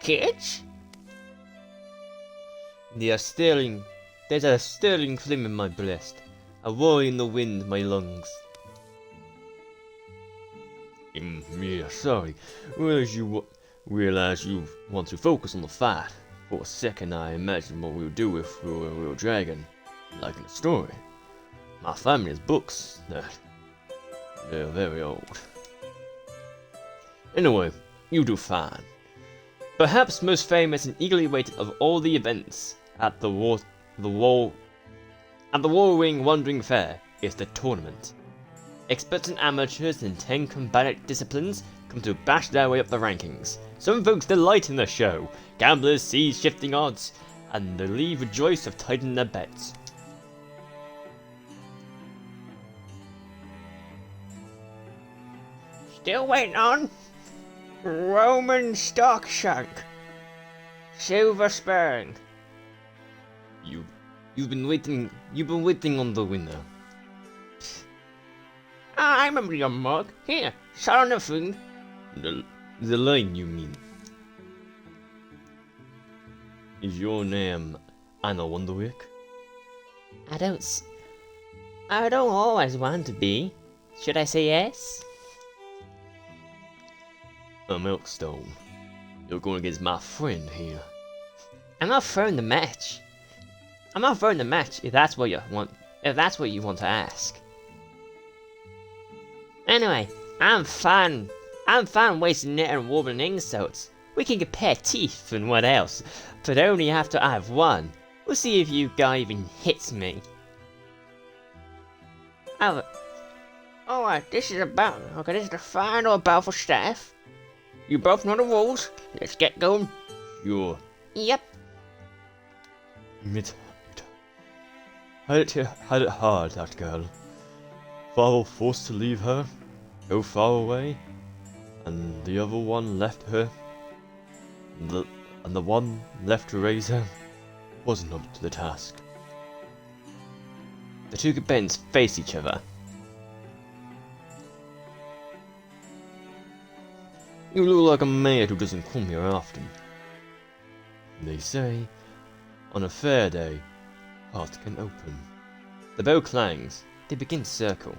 Kids? There's a stirring flame in my breast, a roar in the wind in my lungs. Yeah, sorry. Well, as you want to focus on the fight, for a second I imagined what we would do if we were a real dragon, like in a story. My family has books that they're very old. Anyway, you do fine. Perhaps most famous and eagerly awaited of all the events at the Warring Wandering Fair is the tournament. Experts and amateurs in 10 combatant disciplines come to bash their way up the rankings. Some folks delight in the show. Gamblers see shifting odds, and the league rejoice of tightening their bets. Still waiting on? Roman Stockshank. Silver Spurn. You've been waiting on the winner. I remember your mug. Here, sit on the food. The line, you mean? Is your name Anna Wonderwick? I don't always want to be. Should I say yes? A Milkstone. You're going against my friend here. I'm not throwing the match. I'm not throwing the match if that's what you want. If that's what you want to ask. Anyway, I'm fine. I'm fine wasting it and wobbling insults. We can compare teeth and what else, but only after I've won. We'll see if you guy even hits me. Alright, this is the final bout for staff. You both know the rules. Let's get going. Sure. Yep. Had it hard, that girl. Father forced to leave her, go far away, and the other one left her. And the one left to raise her wasn't up to the task. The two combatants face each other. You look like a maid who doesn't come here often. They say, on a fair day, heart can open. The bell clangs. They begin to circle.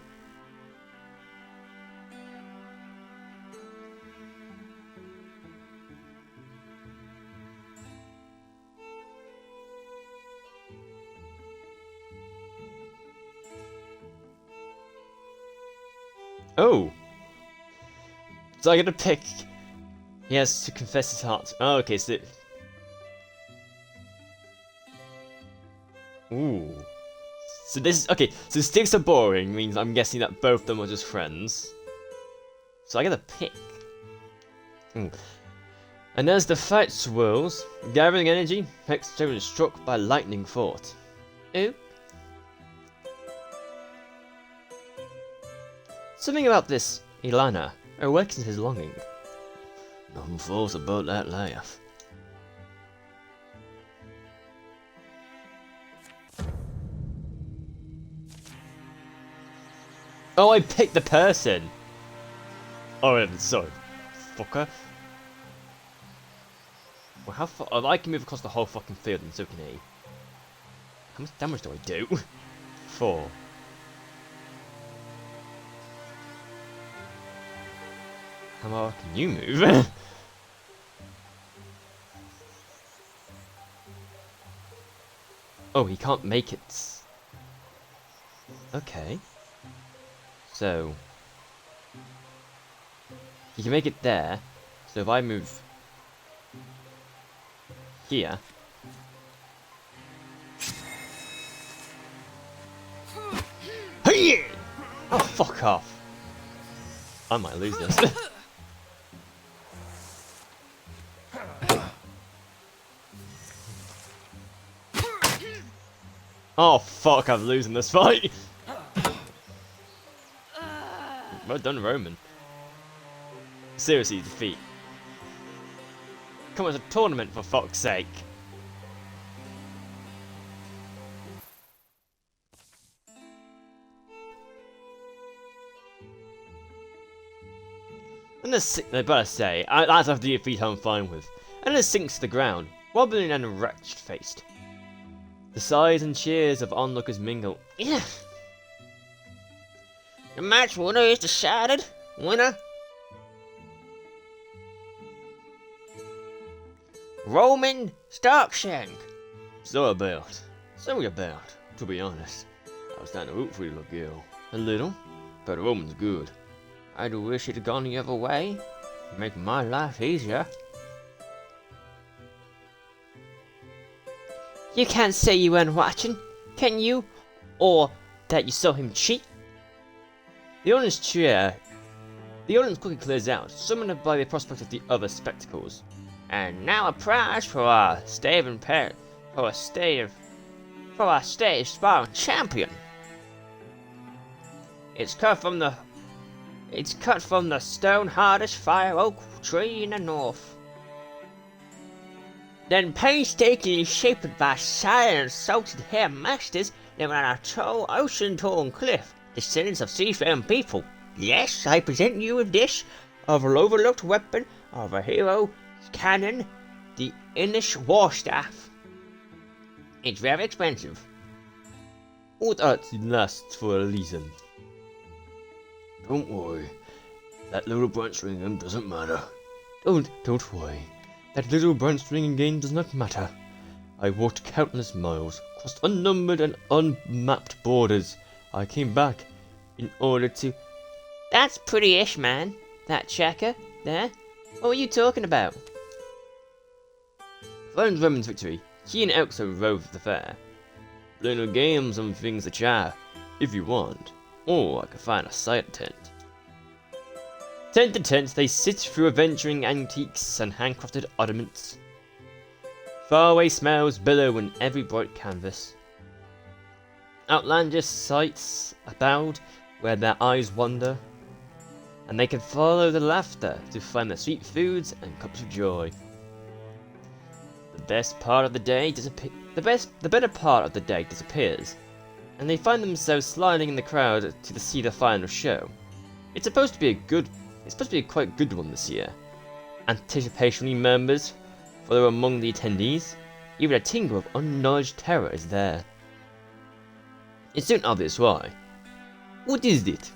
Oh! So I get to pick. He has to confess his heart. Oh, okay, so. Ooh. So this is. Okay, so sticks are boring, means I'm guessing that both of them are just friends. So I get to pick. Ooh. And as the fight swirls, gathering energy, Hexter is struck by lightning thought. Ooh. Something about this Ilana awakens his longing. Nothing false about that laugh. Oh, I picked the person! Oh, sorry. Fucker. Well, how far? Oh, I can move across the whole fucking field and so can he. How much damage do I do? 4. How far can you move? Oh, he can't make it. Okay. So he can make it there. So if I move here. Hey! Oh, fuck off. I might lose this. Oh fuck, I'm losing this fight! Well done, Roman. Seriously, defeat. Come on, it's a tournament for fuck's sake. And I better say, that's after the defeat I'm fine with. and then sinks to the ground, wobbling and wretched-faced. The sighs and cheers of onlookers mingle. Yeah. The match winner is decided. Winner. Roman Starkshank. Sorry about, to be honest. I was starting to root for you, little girl. A little, but the Roman's good. I do wish it had gone the other way. Make my life easier. You can't say you weren't watching, can you? Or that you saw him cheat? The audience quickly clears out, summoned by the prospect of the other spectacles. And now a prize for our stage sparring champion. It's cut from the stone hardest fire oak tree in the north. Then painstakingly shaped by silent and salted hair masters living on a tall ocean-torn cliff, descendants of seafaring people. Yes, I present you a dish of an overlooked weapon of a hero cannon, the Inish Warstaff. It's very expensive. What art lasts for a reason. Don't worry, that little branch ringing doesn't matter. Don't worry, that little branch ringing game does not matter. I walked countless miles, crossed unnumbered and unmapped borders. I came back in order to... That's pretty-ish, man. That checker, there. What were you talking about? Following Roman's victory, he and Elxo rove the fair. Playing a game, some things to try, if you want. Or I could find a side tent. Tent to tent, they sit through adventuring antiques and handcrafted ornaments. Faraway smells billow in every bright canvas. Outlandish sights abound where their eyes wander, and they can follow the laughter to find the sweet foods and cups of joy. The better part of the day disappears, and they find themselves sliding in the crowd to see the final show. It's supposed to be a quite good one this year. Anticipation murmurs follow among the attendees. Even a tingle of unknowledged terror is there. It's soon obvious why. What is it?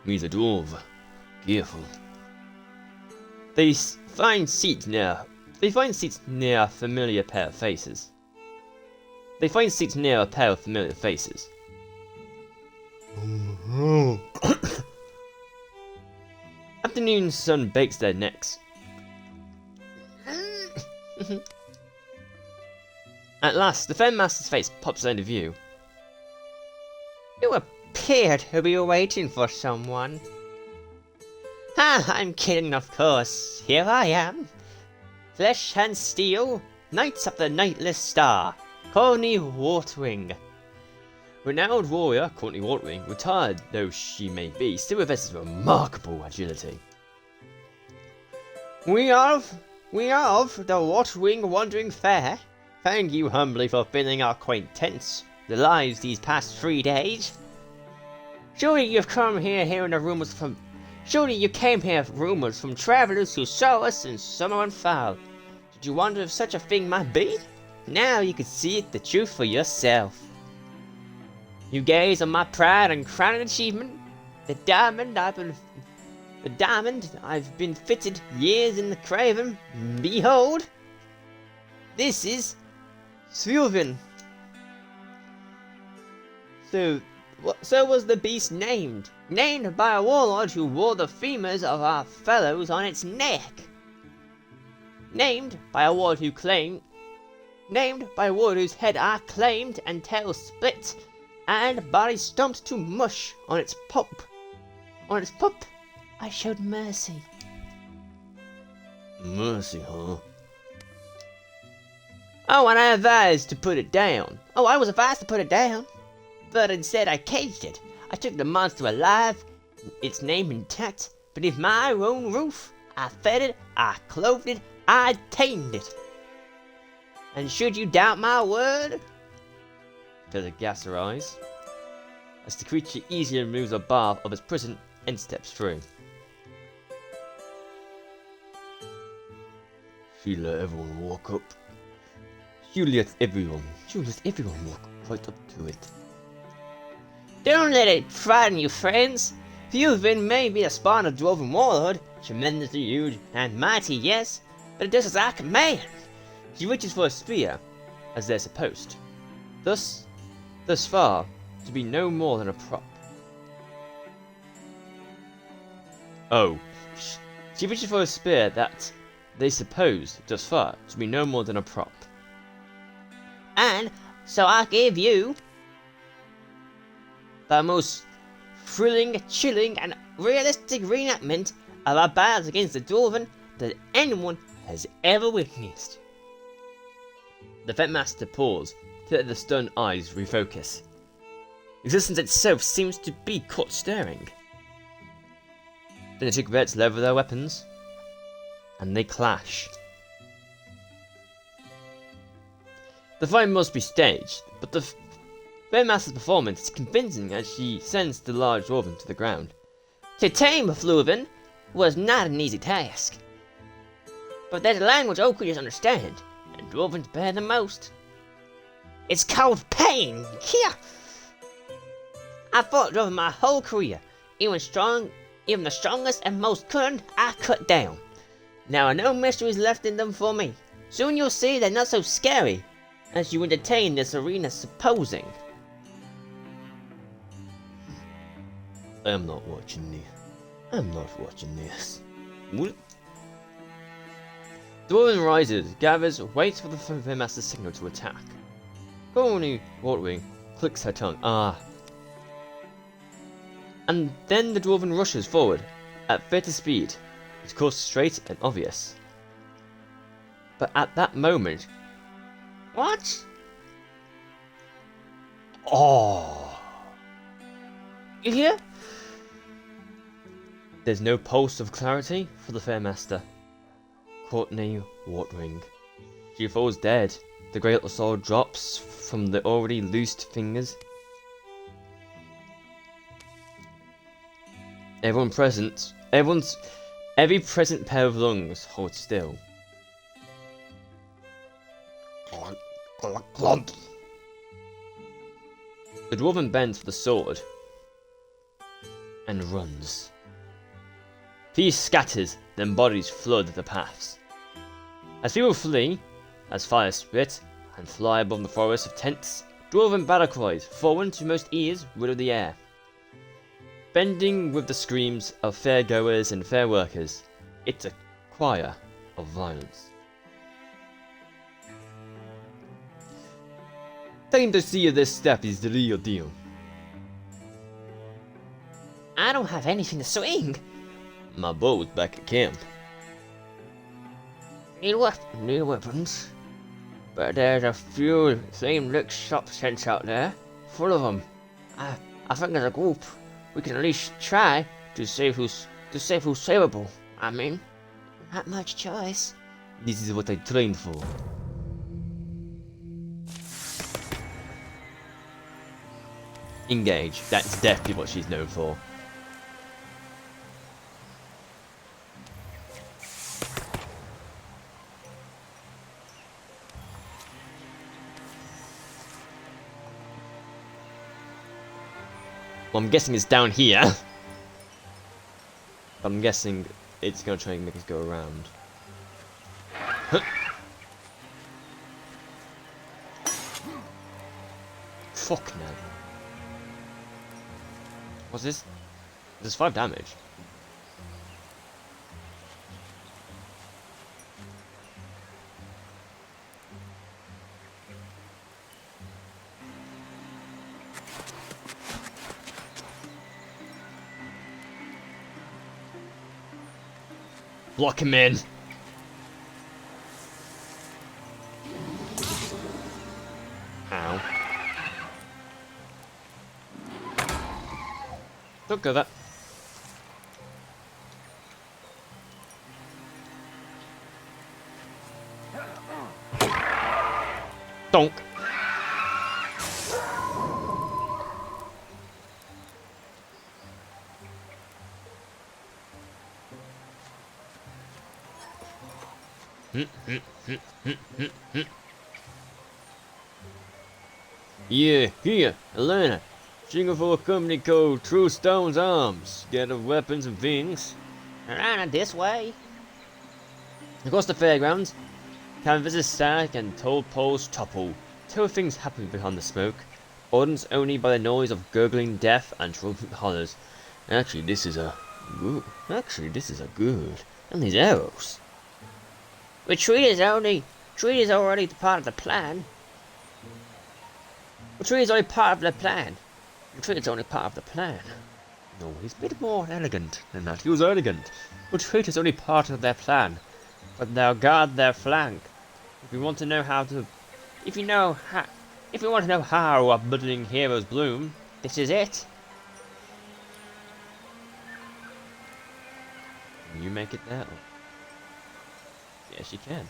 He's a dwarf. Careful. They find seats near a familiar pair of faces. Afternoon sun bakes their necks. At last, the Fair Master's face pops into view. You appear to be waiting for someone. I'm kidding, of course. Here I am. Flesh and steel, Knights of the Nightless Star, Courtney Wartwing. Renowned warrior, Courtney Wartwing, retired though she may be, still possesses remarkable agility. We are of the Wartwing Wandering Fair. Thank you humbly for filling our quaint tents, the lives these past 3 days. Surely you came here rumors from travelers who saw us in summer and fall. Did you wonder if such a thing might be? Now you can see the truth for yourself. You gaze on my pride and crowning achievement, the diamond I've been fitted years in the craven. Behold, this is Sylvan. So was the beast named by a warlord who wore the femurs of our fellows on its neck. Named by a warlord whose head I claimed and tail split, and body stomped to mush on its pup. I showed mercy. Mercy, huh? Oh, and I advised to put it down. I was advised to put it down. But instead I caged it. I took the monster alive, its name intact, beneath my own roof. I fed it, I clothed it, I tamed it. And should you doubt my word? Feather gas her eyes, as the creature easily removes a bar of its prison and steps through. She let everyone walk up. She let everyone walk right up to it. Don't let it frighten you, friends. Few of them may be a spawn of dwarven warlord, tremendously huge and mighty, yes, but it does as I command. She reaches for a spear, as they're supposed. Thus far, to be no more than a prop. Oh, she reaches for a spear that they supposed, thus far, to be no more than a prop. And so I give you the most thrilling, chilling, and realistic reenactment of our battles against the Dwarven that anyone has ever witnessed. The Vetmaster paused to let the stunned eyes refocus. Existence itself seems to be caught staring. Then the two cadets level their weapons, and they clash. The fight must be staged, but the Vetmaster's performance is convincing as she sends the large dwarven to the ground. To tame a Fluven was not an easy task. But there's a language all creatures understand, and Dwarvens bear the most. It's called pain! Here! I fought Dwarven my whole career, even the strongest and most cunning I cut down. Now are no mysteries left in them for me. Soon you'll see they're not so scary as you entertain this arena supposing. I'm not watching this. What? Dwarven rises, gathers, waits for the Vetmaster's signal to attack. Colony Wartwing clicks her tongue. Ah. And then the Dwarven rushes forward at fatal speed. Its course straight and obvious. But at that moment... What? Oh! You hear? There's no pulse of clarity for the Fairmaster. Courtney Wartwing. She falls dead. The great sword drops from the already loosed fingers. Every present pair of lungs holds still. The dwarven bends for the sword and runs. Peace scatters, then bodies flood the paths. As people flee, as fires split and fly above the forest of tents, dwarven battle cries, foreign to most ears, riddle the air. Bending with the screams of fair goers and fair workers, it's a choir of violence. Time to see if this step is the real deal. I don't have anything to swing. My bow's back at camp. Need weapons. But there's a few same-look shop tents out there, full of them. I think as a group, we can at least try to save who's savable. I mean, not much choice. This is what I trained for. Engage. That's definitely what she's known for. Well, I'm guessing it's down here. But I'm guessing it's gonna try and make us go around. Fuck no. What's this? There's 5 damage. Block him in. Ow. Don't go that. Donk. Yeah, here, Elena. Jingle for a company called True Stone's Arms. Get the weapons and things. Around this way. Across the fairgrounds, canvases sag and tall poles topple. Two things happen behind the smoke. Audience only by the noise of gurgling death and trumpet hollers. Actually, this is a good. And these arrows. Retreat is already part of the plan. Retreat is only part of the plan. Retreat is only part of the plan. No, he's a bit more elegant than that. He was elegant. Retreat is only part of their plan. But they'll guard their flank. If you want to know how our budding heroes bloom, This is it. can you make it that way? Yes, you can.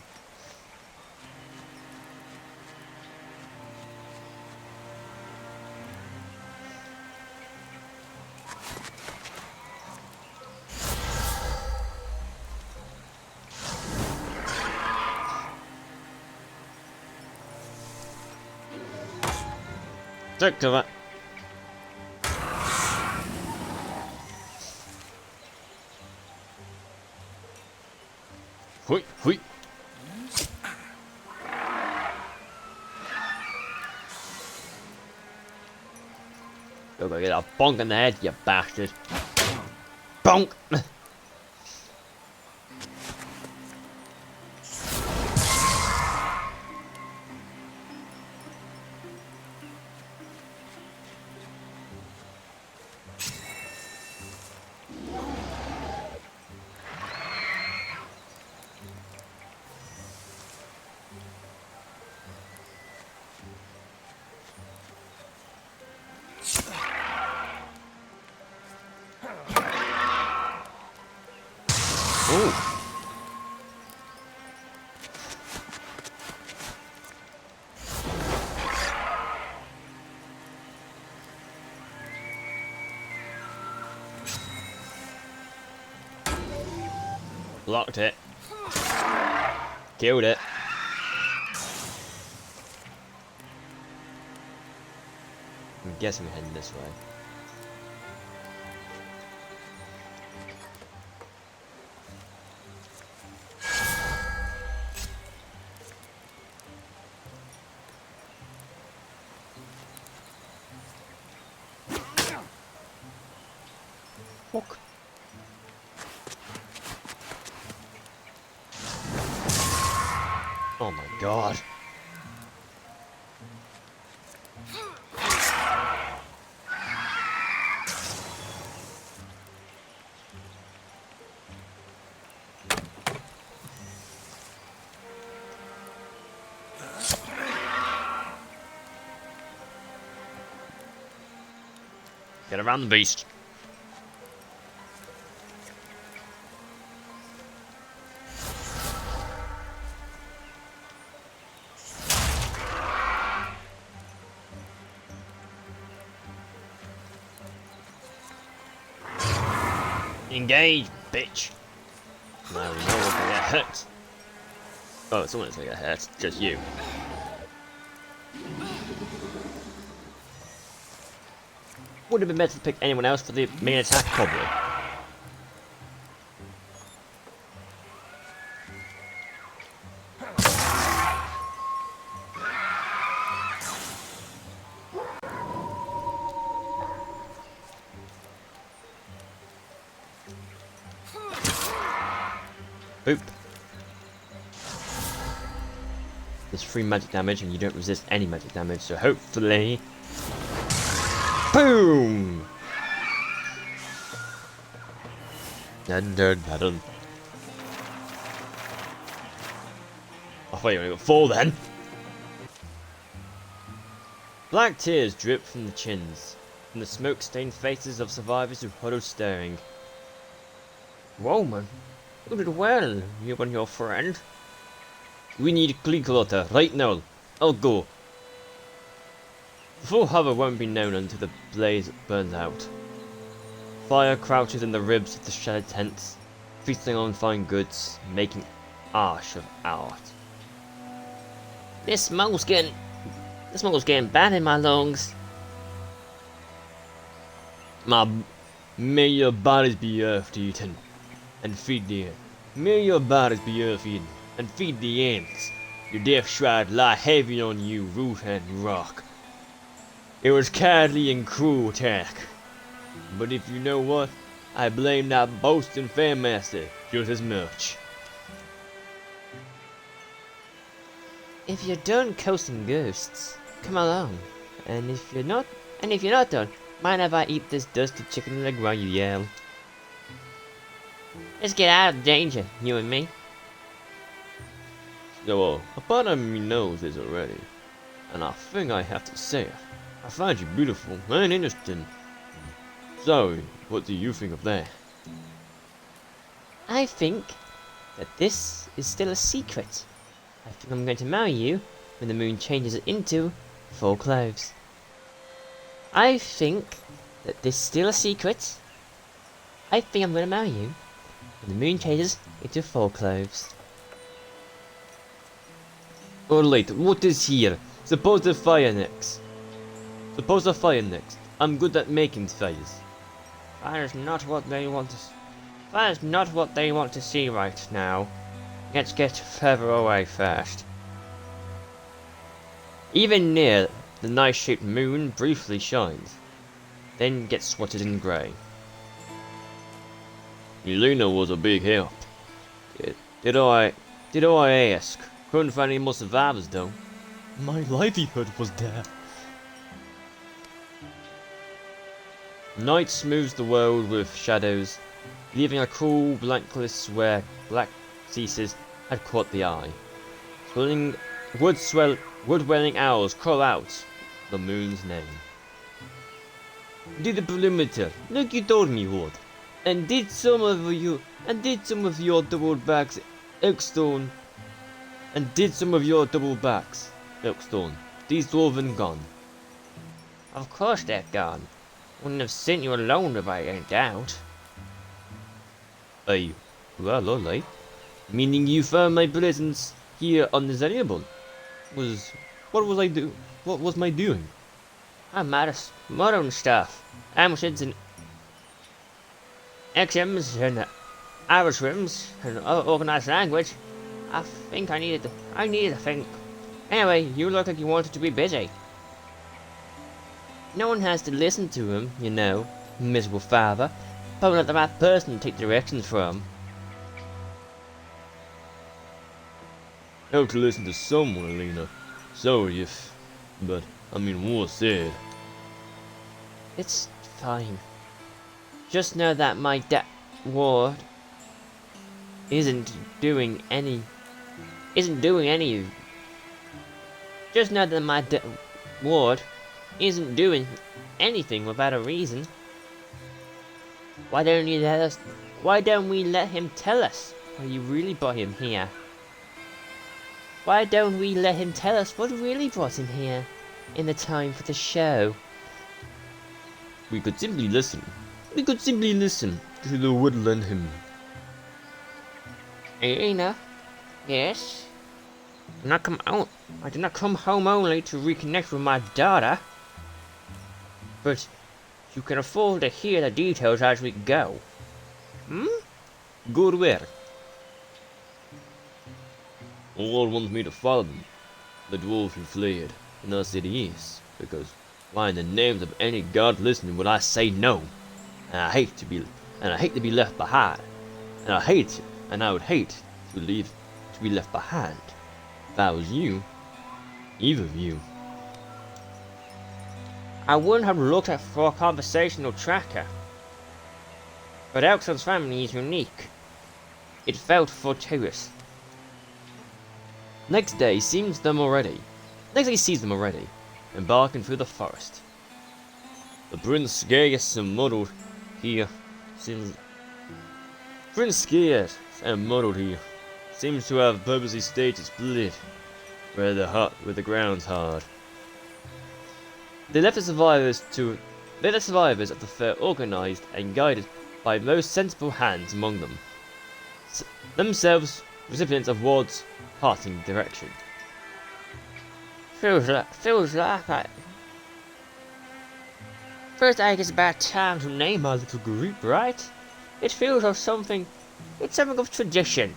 Take to that. Hui, hui. You're gonna get a bonk in the head, you bastard. Bonk! Ooh. Blocked it. Killed it. I'm guessing we're heading this way. Fuck. Oh my god. Get around the beast. Engage, bitch. No, no one's gonna get hurt. Oh, someone's gonna get hurt. Just you. Would have been better to pick anyone else for the main attack, probably. Boop. There's free magic damage and you don't resist any magic damage, so hopefully... Boom! Dun dun dun dun. I thought you only got 4 then. Black tears drip from the chins, from the smoke-stained faces of survivors who huddle staring. Whoa, man. You did well, you and your friend. We need Gleeklotter right now. I'll go. The full hover won't be known until the blaze burns out. Fire crouches in the ribs of the shattered tents, feasting on fine goods, making arch of art. This smoke's getting bad in my lungs. May your bodies be earth-eaten, and feed the ants. May your bodies be earth-eaten, and feed the ants. Your death shroud lie heavy on you, root and rock. It was cowardly and cruel attack. But if you know what, I blame that boasting Fairmaster just as much. If you're done coasting ghosts, come along. And if you're not done, mind if I eat this dusty chicken leg while you yell? Let's get out of danger, you and me. So, a part of me knows this already, and I think I have to say it. I find you beautiful and interesting. So, what do you think of that? I think that this is still a secret. I think I'm going to marry you when the moon changes it into full cloves. I think that this is still a secret. I think I'm going to marry you when the moon changes into full cloves. Alright, what is here? Suppose the fire next. I'm good at making fires. That is not what they want to. That is not what they want to see right now. Let's get further away first. Even near, the nice-shaped moon briefly shines, then gets swatted in grey. Elena was a big help. Did I ask? Couldn't find any more survivors though. My livelihood was there. Night smooths the world with shadows, leaving a cool blankness where black ceases had caught the eye. Wood-dwelling owls call out the moon's name. Did the perimeter, like you told me would. And did some of your double backs Elkstone. These dwarven gone. Of course they're gone. Wouldn't have sent you alone if I ain't out. Aye, well, alright. Meaning you found my presence here undesirable. What was my doing? I'm modern stuff. Ambitions and XMs and Irish rims and organized language. I think I needed to think. Anyway, you look like you wanted to be busy. No one has to listen to him, you know, miserable father. Probably not the right person to take directions from. Have to listen to someone, Elena. Sorry but I mean, what's said? It's fine. Just know that my ward isn't doing any. Just know that my ward isn't doing anything without a reason. Why don't we let him tell us why you really brought him here? Why don't we let him tell us what really brought him here in the time for the show? We could simply listen to the woodland hymn. Elena, yes? I did not come home only to reconnect with my daughter. But you can afford to hear the details as we go. Good work. The Lord wants me to follow them, the dwarves who fled, in our city east, because why in the names of any god listening would I say no? And I hate to be left behind. And I would hate to be left behind. If I was you, either of you. I wouldn't have looked for a conversational tracker. But Elkson's family is unique. It felt fortuitous. Next day he sees them already, embarking through the forest. The prince scarce and muddled here seems to have purposely staged a split where the ground's hard. They left the survivors of the fair organized and guided by most sensible hands among them, themselves recipients of Ward's parting direction. Feels like I... Feels like it's about time to name our little group, right? It feels like something... It's something of tradition.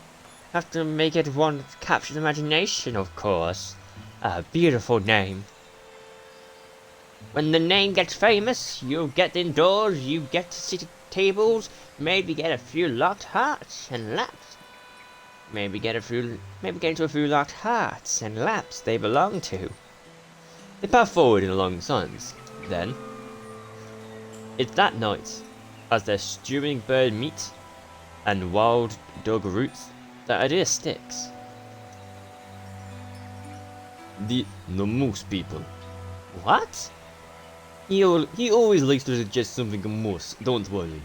Have to make it one that captures imagination, of course. A beautiful name. When the name gets famous, you'll get indoors, you get to sit at tables, maybe get a few locked hearts and laps. Maybe get into a few locked hearts and laps they belong to. They pass forward in a long silence. Then, it's that night, as they're stewing bird meat and wild dog roots, that idea sticks. The moose people. What? He always likes to suggest something moose, don't worry.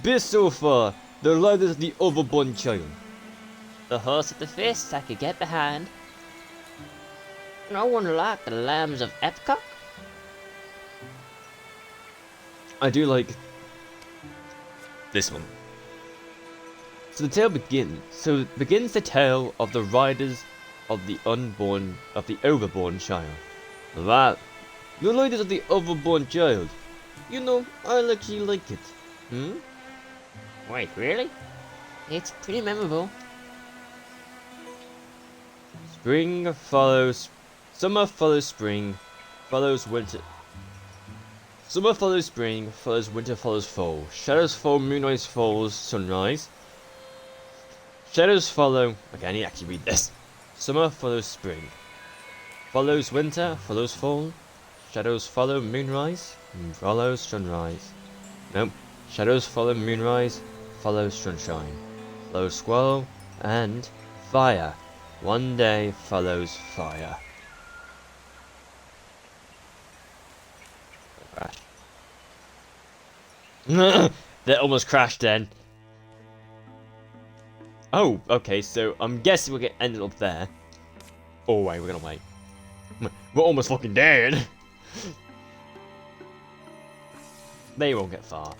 Best so far, the riders of the overborn child. The horse at the fist I could get behind. No one like the lambs of Epcot. I do like this one. So the tale begins the tale of the riders of the overborn child. That, the riders of the overborn child. You know, I actually like it. Wait, really? It's pretty memorable. Spring follows, summer follows spring, follows winter. Summer follows spring, follows winter, follows fall. Shadows fall, moonrise falls, sunrise. Shadows follow. Okay, I need to actually read this. Summer follows spring, follows winter, follows fall. Shadows follow moonrise, follows sunrise. Nope. Shadows follow moonrise, follows sunshine. Follows squall and fire. One day follows fire. Crash. That almost crashed then. Oh, okay, so I'm guessing we're gonna end it up there. Oh wait, we're gonna wait. We're almost fucking dead. They won't get far.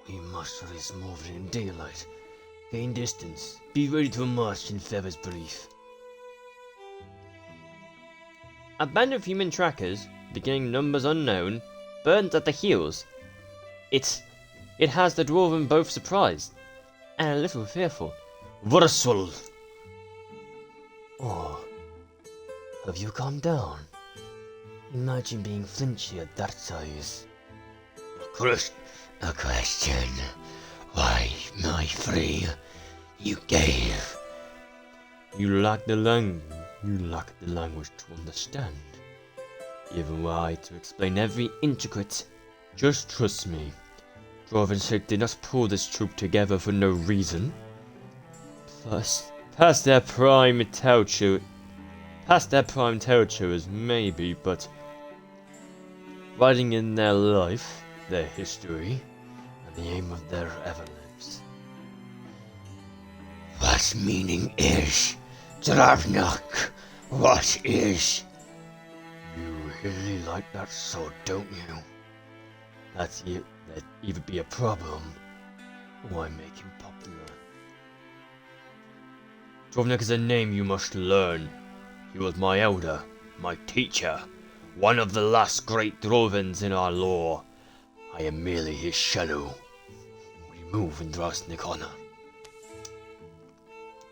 We must race more in daylight. Gain distance. Be ready to march in Feather's brief. A band of human trackers, beginning numbers unknown, burns at the heels. It has the dwarven both surprised and a little fearful. Wursel! Oh, have you calmed down? Imagine being flinchy at that size. A question. Why, my free, you gave. You lack the language to understand. Even were I to explain every intricate, just trust me. Dwarven did not pull this troop together for no reason. Plus, past their prime territories maybe, but writing in their life, their history, and the aim of their ever lives. What meaning is, Dravnak? What is? You really like that sword, don't you? That'd either be a problem, or I make him popular. Dravnak is a name you must learn. He was my elder, my teacher, one of the last great Drovens in our lore. I am merely his shadow. We move in Drasnik honor.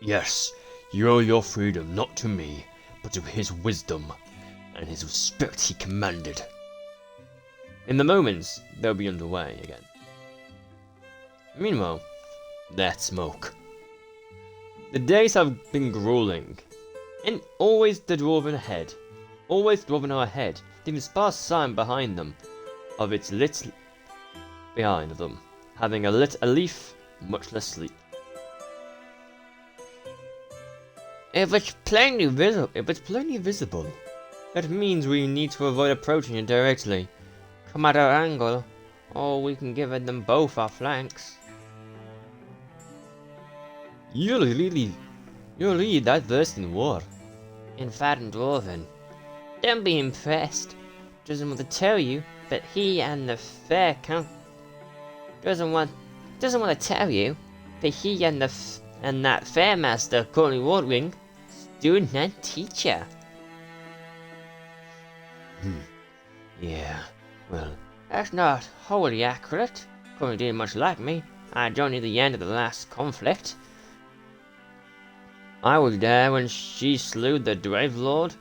Yes, you owe your freedom not to me, but to his wisdom, and his spirit he commanded. In the moments, they'll be underway again. Meanwhile, that smoke. The days have been grueling, and always the dwarven ahead. Always dwarven are ahead, leaving sparse sign behind them, of its lit behind them, having a leaf, much less sleep. If it's plainly visible, that means we need to avoid approaching it directly. come at our angle, or we can give them both our flanks. You're really that versed in war. In Fadden Dwarven. Don't be impressed. Doesn't want to tell you, but he and the fair count doesn't want to tell you, but he and that fair master currently Wardwing, student and teacher. Yeah, well, That's not wholly accurate. Currently didn't much like me. I joined near the end of the last conflict. I was there when she slew the Drave Lord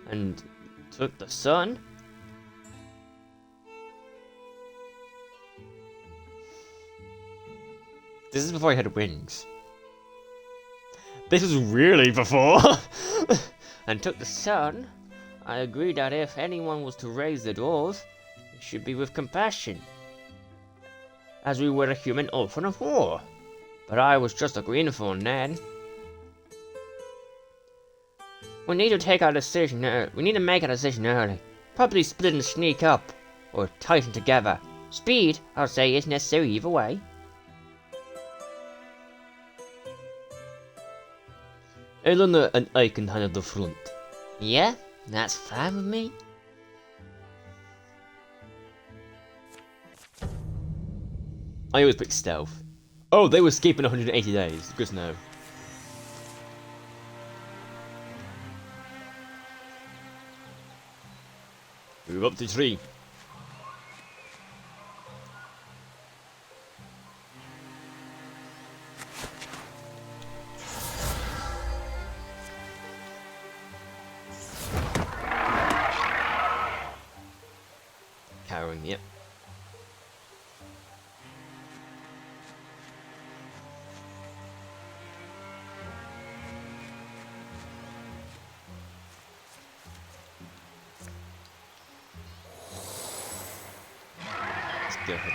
and took the sun. This is before he had wings. This was really before. And took the sun. I agreed that if anyone was to raise the dwarves, it should be with compassion, as we were a human orphan of war. But I was just agreeing for then. We need to take our decision. We need to make a decision early. Probably split and sneak up, or tighten together. Speed, I'll say, is necessary either way. Elena and I can handle the front. Yeah, that's fine with me. I always pick stealth. Oh, they were escaping 180 days. Good to know. Move up to tree. Carrying, yep. Let's go ahead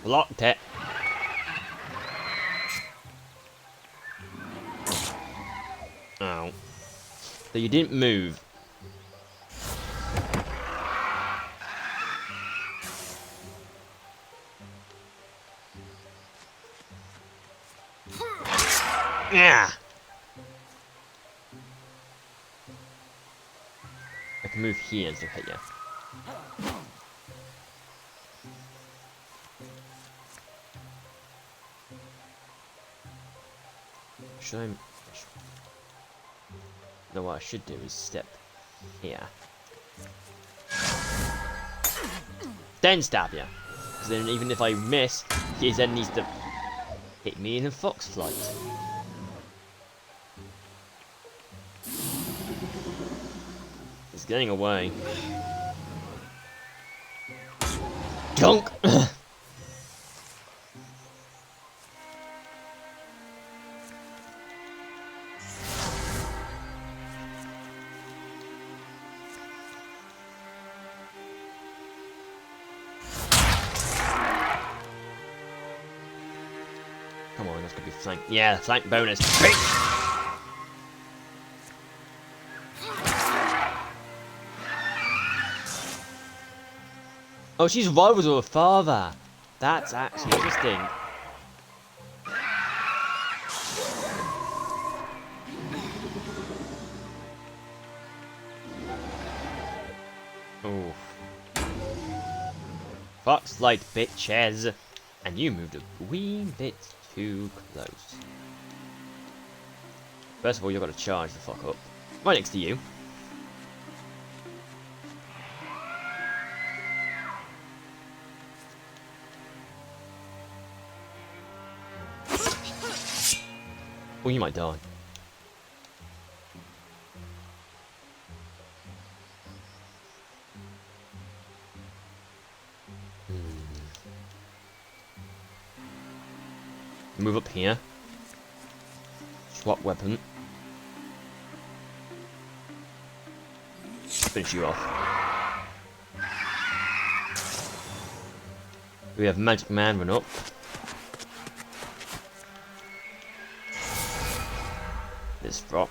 and... Locked it. Ow. So you didn't move. Yeah. I can move here and still hit you. Should I... No, what I should do is step here. Then stab ya. Because then even if I miss, he then needs to hit me in a fox flight. It's getting away. Dunk! Come on, that's gonna be flank. Yeah, flank bonus. Oh, she's rivals with her father. That's actually interesting. Oh. Foxlight bitches. And you moved a wee bit too close. First of all, you've got to charge the fuck up. Right next to you. Oh, you might die. Move up here. Swap weapon. Finish you off. We have Magic Man run up. This rock.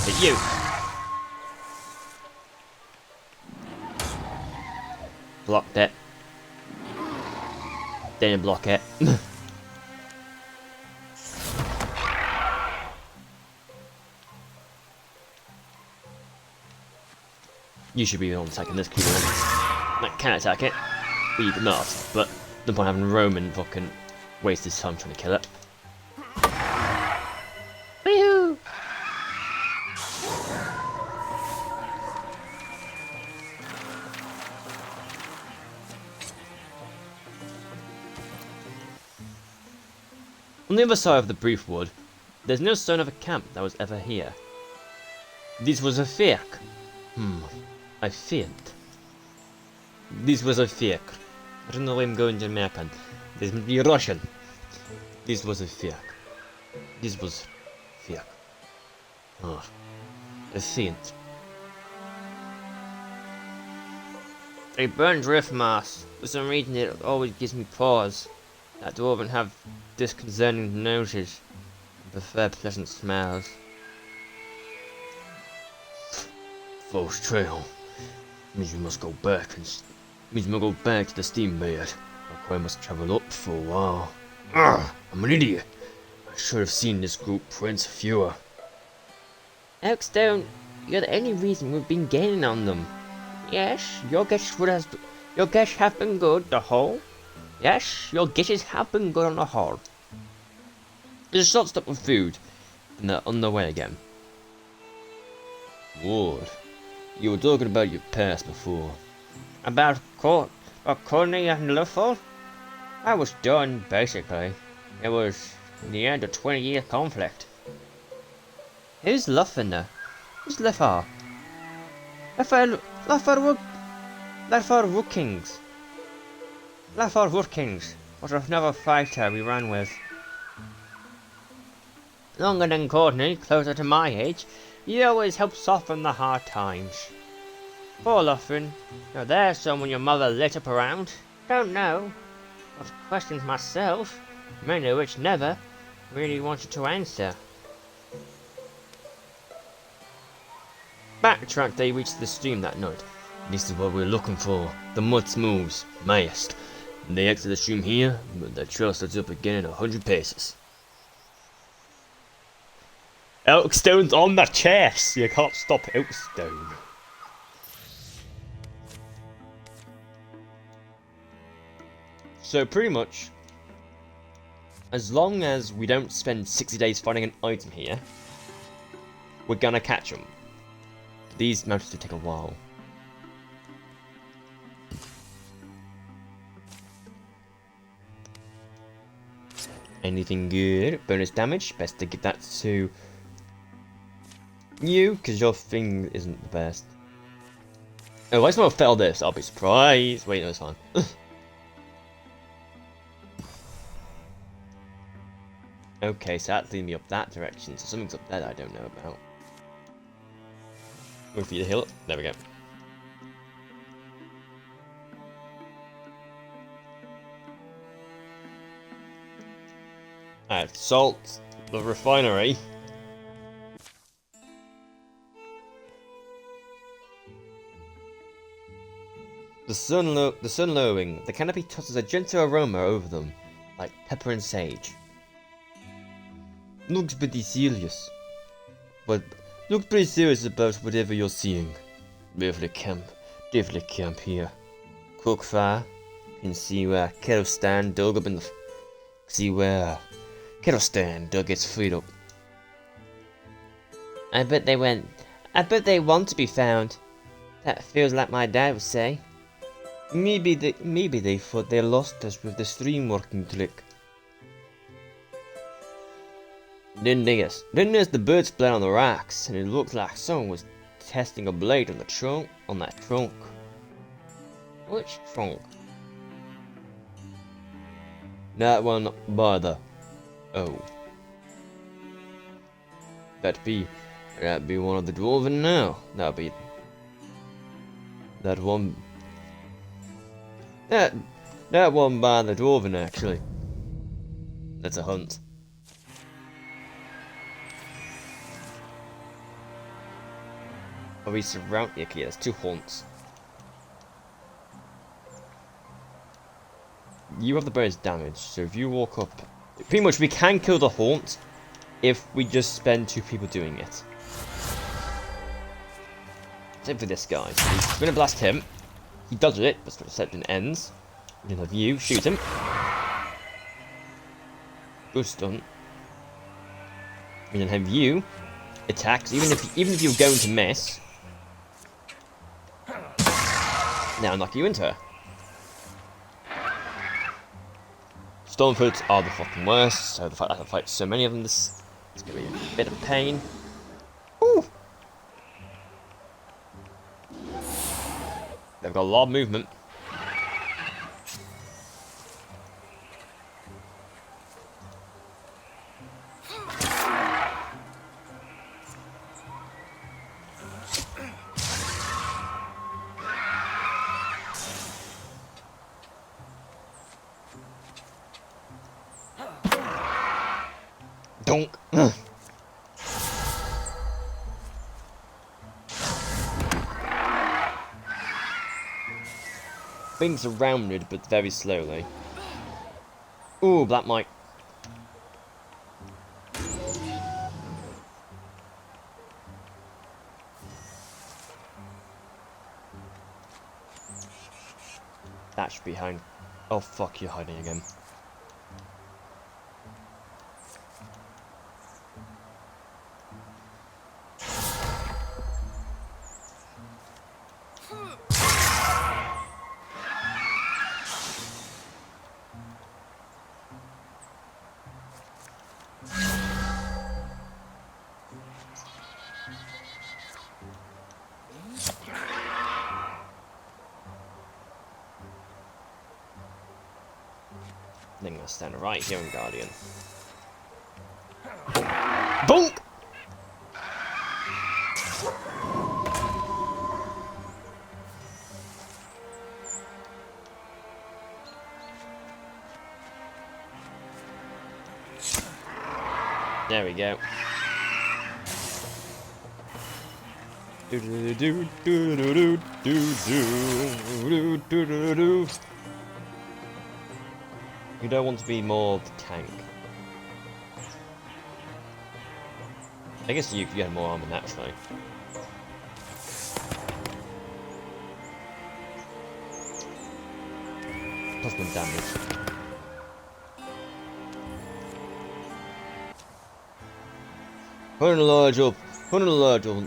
Hit you. Blocked it. Didn't block it. You should be the one attacking this creature. I can attack it, but you cannot. But no point having Roman fucking waste his time trying to kill it. Woohoo! On the other side of the brief wood, there's no sign of a camp that was ever here. This was a fake. I feared. This was a fake. I don't know why I'm going to American. This must be Russian. This was a fake. This was fake. Oh, a feint. A burned rift moss. For some reason it always gives me pause. That dwarven have disconcerting noses. I prefer pleasant smells. False trail. Means we must go back to the steamboat. I must travel up for a while. I'm an idiot. I should have seen this group prints fewer. Elkstone, you're the only reason we've been gaining on them. Yes, your guesses have been good, the whole. Yes, your guesses have been good on the whole. There's a short stop of food, and they're on their way again. Ward, you were talking about your past before. About Courtney and Littlefoot? I was done, basically. It was the end of 20-year conflict. Who's Luffinder? Who's Leffar? Leffar Wookings was another fighter we ran with. Longer than Courtney, closer to my age, he always helped soften the hard times. Poor Luffin, you're there someone your mother lit up around? Don't know. Got questions myself, many of which never really wanted to answer. Backtrack, they reached the stream that night. This is what we're looking for. The mud moves, Mayest. They exit the stream here, but the trail starts up again in 100 paces. Elkstone's on the chest! You can't stop Elkstone. So pretty much, as long as we don't spend 60 days finding an item here, we're gonna catch them. These mountains do take a while. Anything good? Bonus damage? Best to give that to you, because your thing isn't the best. Oh, I just fail this. I'll be surprised. Wait, no, it's fine. Okay, so that's leading me up that direction. So something's up there that I don't know about. Wait for you to heal up. There we go. Alright, salt the refinery. The sun lowering. The canopy tosses a gentle aroma over them, like pepper and sage. Looks pretty serious. But look pretty serious about whatever you're seeing. Definitely camp here. Cook fire. Can see where kettle stand dug up in the. See where kettle stand dug its feet up. I bet they want to be found. That feels like my dad would say. Maybe they thought they lost us with the stream working click. Then there's the birds playing on the rocks, and it looked like someone was testing a blade on that trunk. Which trunk? That one by the. Oh. That'd be one of the dwarven now. That'd be. That one. That one by the dwarven actually. That's a hunt. Are we surround? Okay, there's two hunts. you have the bonus damage, so if you walk up... Pretty much, we can kill the haunt if we just spend 2 people doing it. Same for this guy. So he's going to blast him. He dodges it, but reception ends. And then have you shoot him. Good stunt. And then have you attacks, even if you're going to miss. Now knock you into her. Stormfoots are the fucking worst, so the fact that I have to fight so many of them, this is going to be a bit of pain. Ooh! They've got a lot of movement. Donk. Being surrounded, but very slowly. Ooh, Black Mike. That's behind. Oh fuck, you're hiding again. Then I'm gonna stand right here in Guardian. Bonk! There we go. Do do do do do do do do do do. You don't want to be more of the tank. I guess you get more armor naturally. Plus 1 damage. Hunt large up. Hunt large up.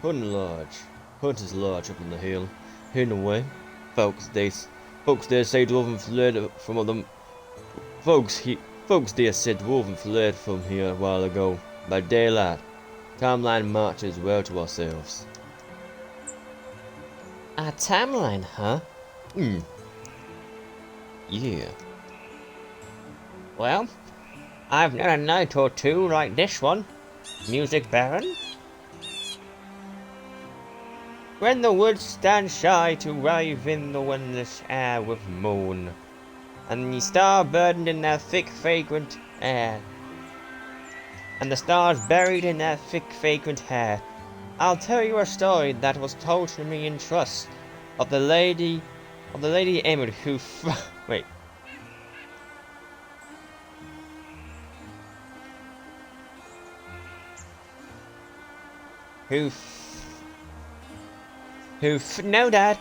Hunt large. Hunt is large up on the hill. Hidden away. Folks there say dwarven fled from them. Folks there said dwarven fled from here a while ago. By daylight, timeline marches well to ourselves. Our timeline, huh? Yeah. Well, I've known a night or two like this one. Music Baron? When the woods stand shy to rave in the windless air with moon, and the star burdened in their thick fragrant air, and the stars buried in their thick fragrant hair, I'll tell you a story that was told to me in trust of the lady Emily who wait. No, Dad.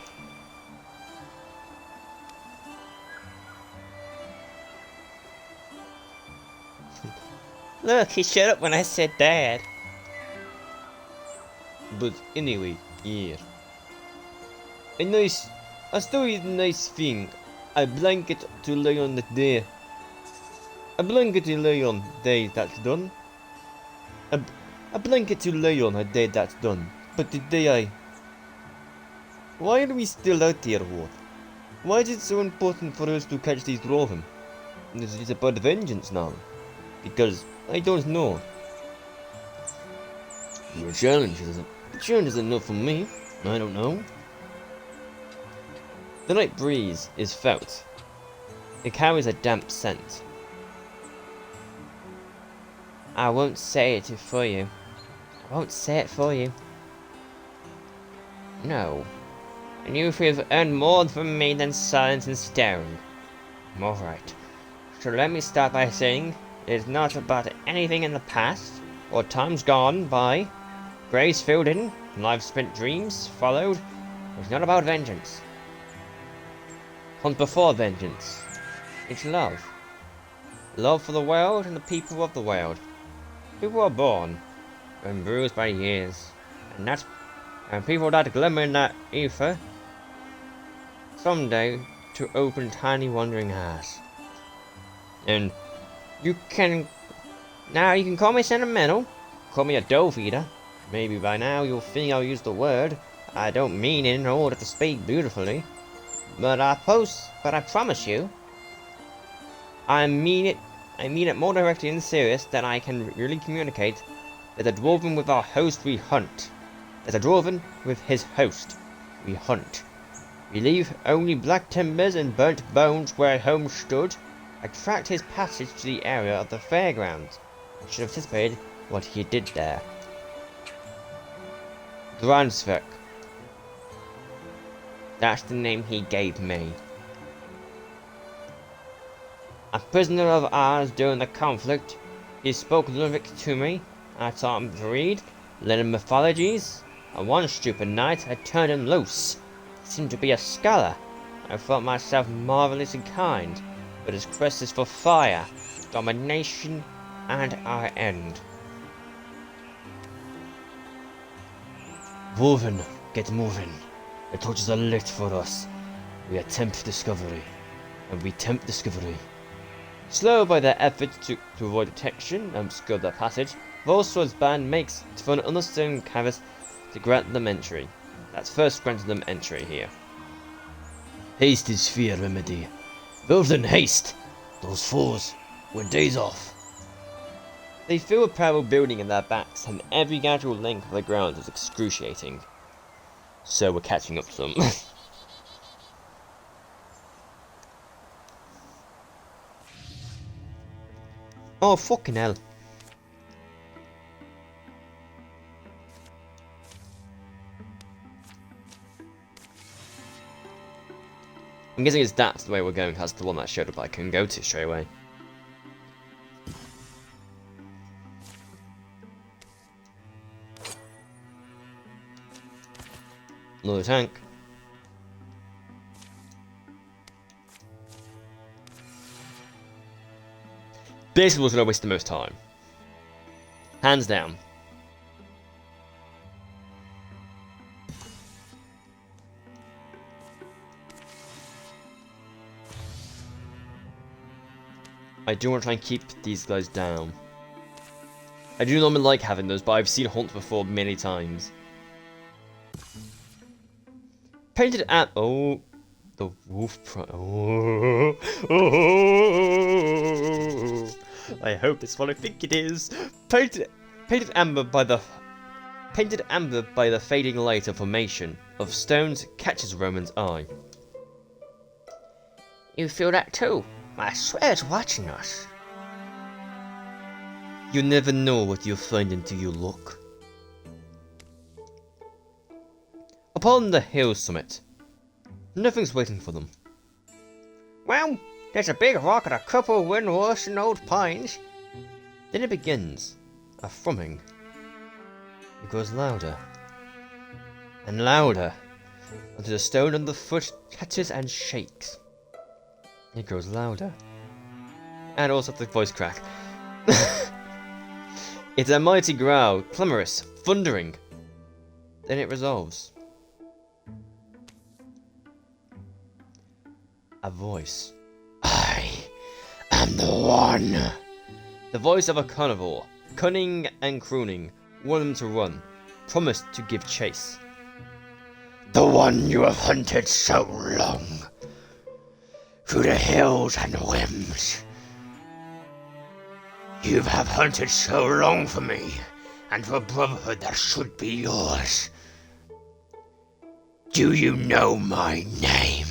Look, he shut up when I said Dad. But anyway, yeah. A story is a nice thing. A blanket to lay on the day. A blanket to lay on day that's done. A blanket to lay on a day that's done. But the day Why are we still out here, Ward? Why is it so important for us to catch these dwarven? It's about vengeance now. Because I don't know. Your challenge is enough for me. I don't know. The night breeze is felt. It carries a damp scent. I won't say it for you. I won't say it for you. No. and you feel you've earned more from me than silence and staring. Alright. So let me start by saying it is not about anything in the past, or times gone by, graves filled in, life spent dreams followed. It's not about vengeance. Hunt before vengeance. It's love. Love for the world and the people of the world. People are born and bruised by years, and people that glimmer in that ether someday to open tiny wandering eyes. And you can call me sentimental, call me a dove eater. Maybe by now you'll think I'll use the word. I don't mean it in order to speak beautifully, but I promise you, I mean it more directly and serious than I can really communicate. There's a dwarven with our host we hunt. There's a dwarven with his host we hunt. We leave only black timbers and burnt bones where home stood. I tracked his passage to the area of the fairgrounds. I should have anticipated what he did there. Dransvik. That's the name he gave me. A prisoner of ours during the conflict, he spoke Lurvik to me. I taught him to read, led him mythologies, and one stupid night I turned him loose. He seemed to be a scholar. I felt myself marvelously kind, but his quest is for fire, domination, and our end. Woven, get moving. The torches are lit for us. We attempt discovery, and we tempt discovery. Slowed by their efforts to avoid detection and obscure their passage, Volsword's band makes for an understone canvas to grant them entry. That's first granted them entry here. Haste is fear remedy. Wilden, haste! Those foes, we're days off. They feel a parallel building in their backs, and every gradual length of the ground is excruciating. So we're catching up to them. Oh, fucking hell. I'm guessing it's that's the way we're going. That's the one that showed up I couldn't go to straight away. Another tank. This was going to waste the most time. Hands down. I do want to try and keep these guys down. I do normally like having those, but I've seen Hunt before many times. Painted at the wolf I hope it's what I think it is. Painted amber by the fading light of formation of stones catches Roman's eye. You feel that too? I swear it's watching us. You never know what you'll find until you look. Upon the hill summit, nothing's waiting for them. Well, there's a big rock and a couple of windwalls and old pines. Then it begins, a thrumming. It grows louder and louder until the stone underfoot catches and shakes. It grows louder. And also the voice crack. It's a mighty growl, clamorous, thundering. Then it resolves. A voice. I am the one. The voice of a carnivore, cunning and crooning, warning to run, promised to give chase. The one you have hunted so long. Through the hills and whims. You have hunted so long for me, and for a brotherhood that should be yours. Do you know my name?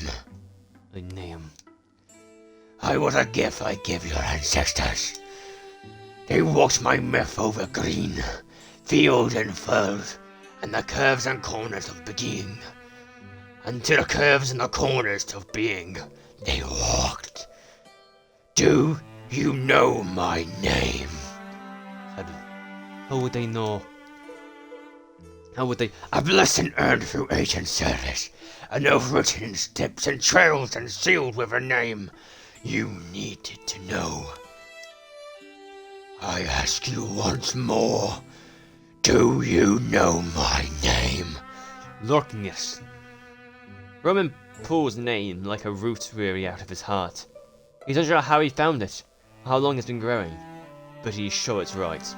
A name. I was a gift I gave your ancestors. They walked my myth over green, field and furze, and the curves and corners of being. and to the curves and the corners of being they walked. Do you know my name? How would they know? How would they? A blessing earned through age and service, an oath written in steps and trails and sealed with a name you needed to know. I ask you once more, do you know my name? Lorkness. Roman pulls name like a root weary out of his heart. He's unsure how he found it, or how long it's been growing, but he's sure it's right.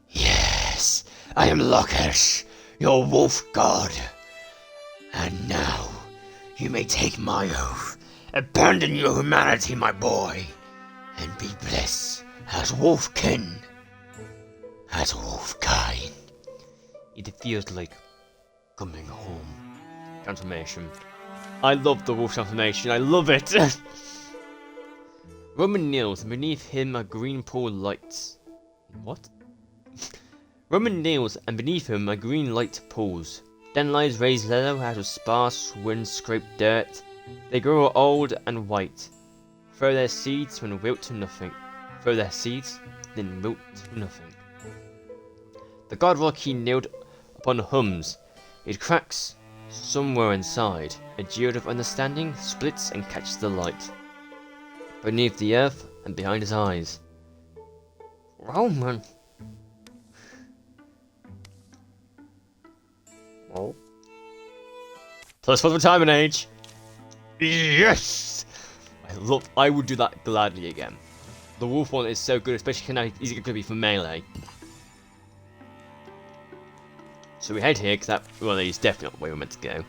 Yes, I am Lockhurst, your wolf god. And now, you may take my oath, abandon your humanity, my boy, and be blessed as wolfkin, as wolfkind. It feels like coming home. Transformation. I love the wolf transformation, I love it! Roman kneels, and beneath him a green pool lights. What? Roman kneels, and beneath him a green light pools. Dandelions raise yellow out of sparse, wind-scraped dirt. They grow old and white. Throw their seeds when wilt to nothing. Throw their seeds, then wilt to nothing. The god rock he kneeled upon hums. It cracks somewhere inside. A geode of understanding splits and catches the light. Beneath the earth and behind his eyes. Roman. Oh. Plus for the time and age. Yes! I would do that gladly again. The wolf one is so good, especially now he's going to be for melee. So we head here, because that, well, he's definitely not where we're meant to go.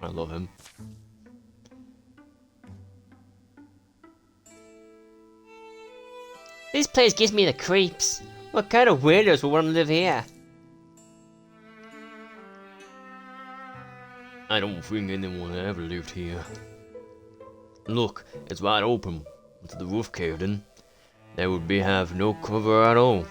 I love him. This place gives me the creeps. What kind of weirdos would want to live here? I don't think anyone ever lived here. Look, it's wide open. If the roof caved in, there would have no cover at all.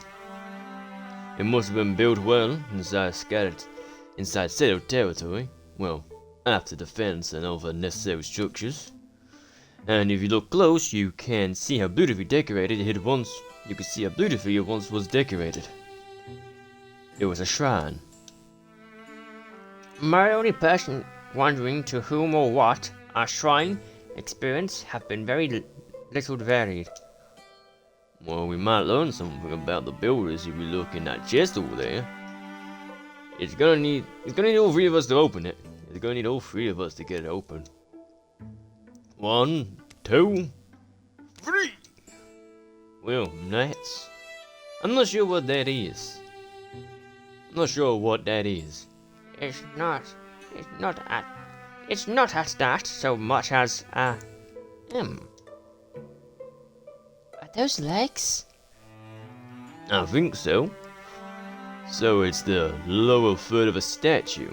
It must have been built well inside settled territory. Well, after defense and other necessary structures. And if you look close, you can see how beautifully decorated it once. You can see how beautifully it once was decorated. It was a shrine. My only person wondering to whom or what our shrine experience have been very little varied. Well, we might learn something about the builders if we look in that chest over there. It's gonna need all three of us to open it. It's gonna need all three of us to get it open. 1, 2, 3. Well, that's. I'm not sure what that is. I'm not sure what that is. It's not at that so much as, Are those legs? I think so. So it's the lower third of a statue.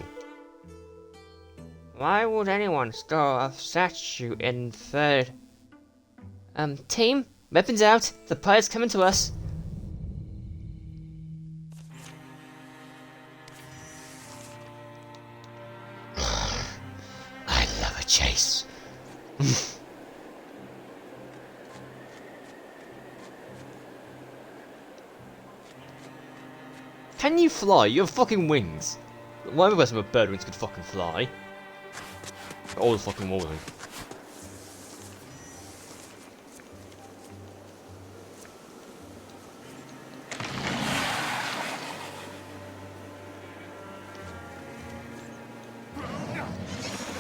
Why would anyone store a statue in third? Team, weapons out. The pirate's coming to us. I love a chase. Can you fly? You have fucking wings. Why am I with a bird wings could fucking fly? All the fucking wall.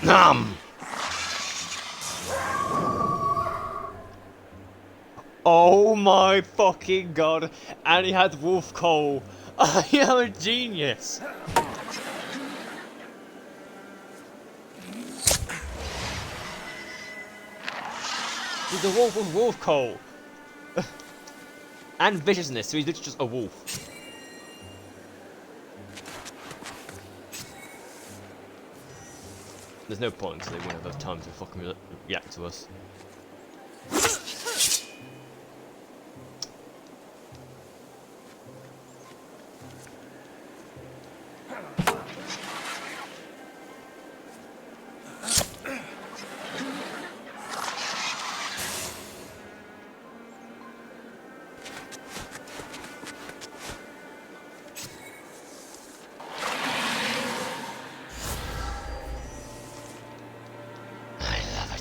Nom! Oh my fucking god! And he had wolf coal. I am a genius. He's a wolf with wolf coal. And viciousness, so he's literally just a wolf. there's no point because they won't have time to fucking react to us.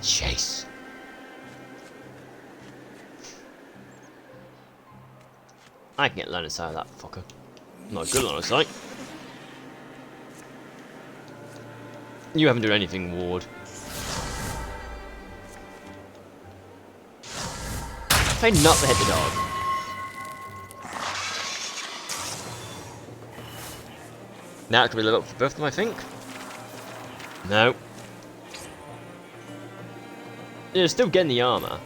Chase. I can get line of sight of that fucker. Not a good line of sight. You haven't done anything, Ward. Try not to hit the dog. Now it can be level up for both of them, I think. No. You're still getting the armor.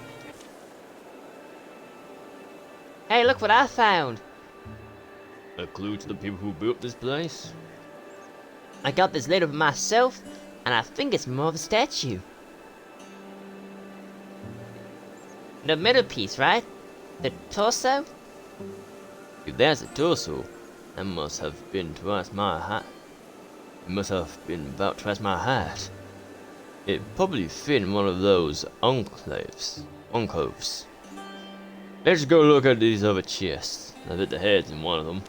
Hey, look what I found. A clue to the people who built this place? I got this later for myself, and I think it's more of a statue. The middle piece, right? The torso? If there's a torso, that must have been twice my height. It must have been about twice my height. It probably fit in one of those alcoves. Let's go look at these other chests. I bet the head's in one of them.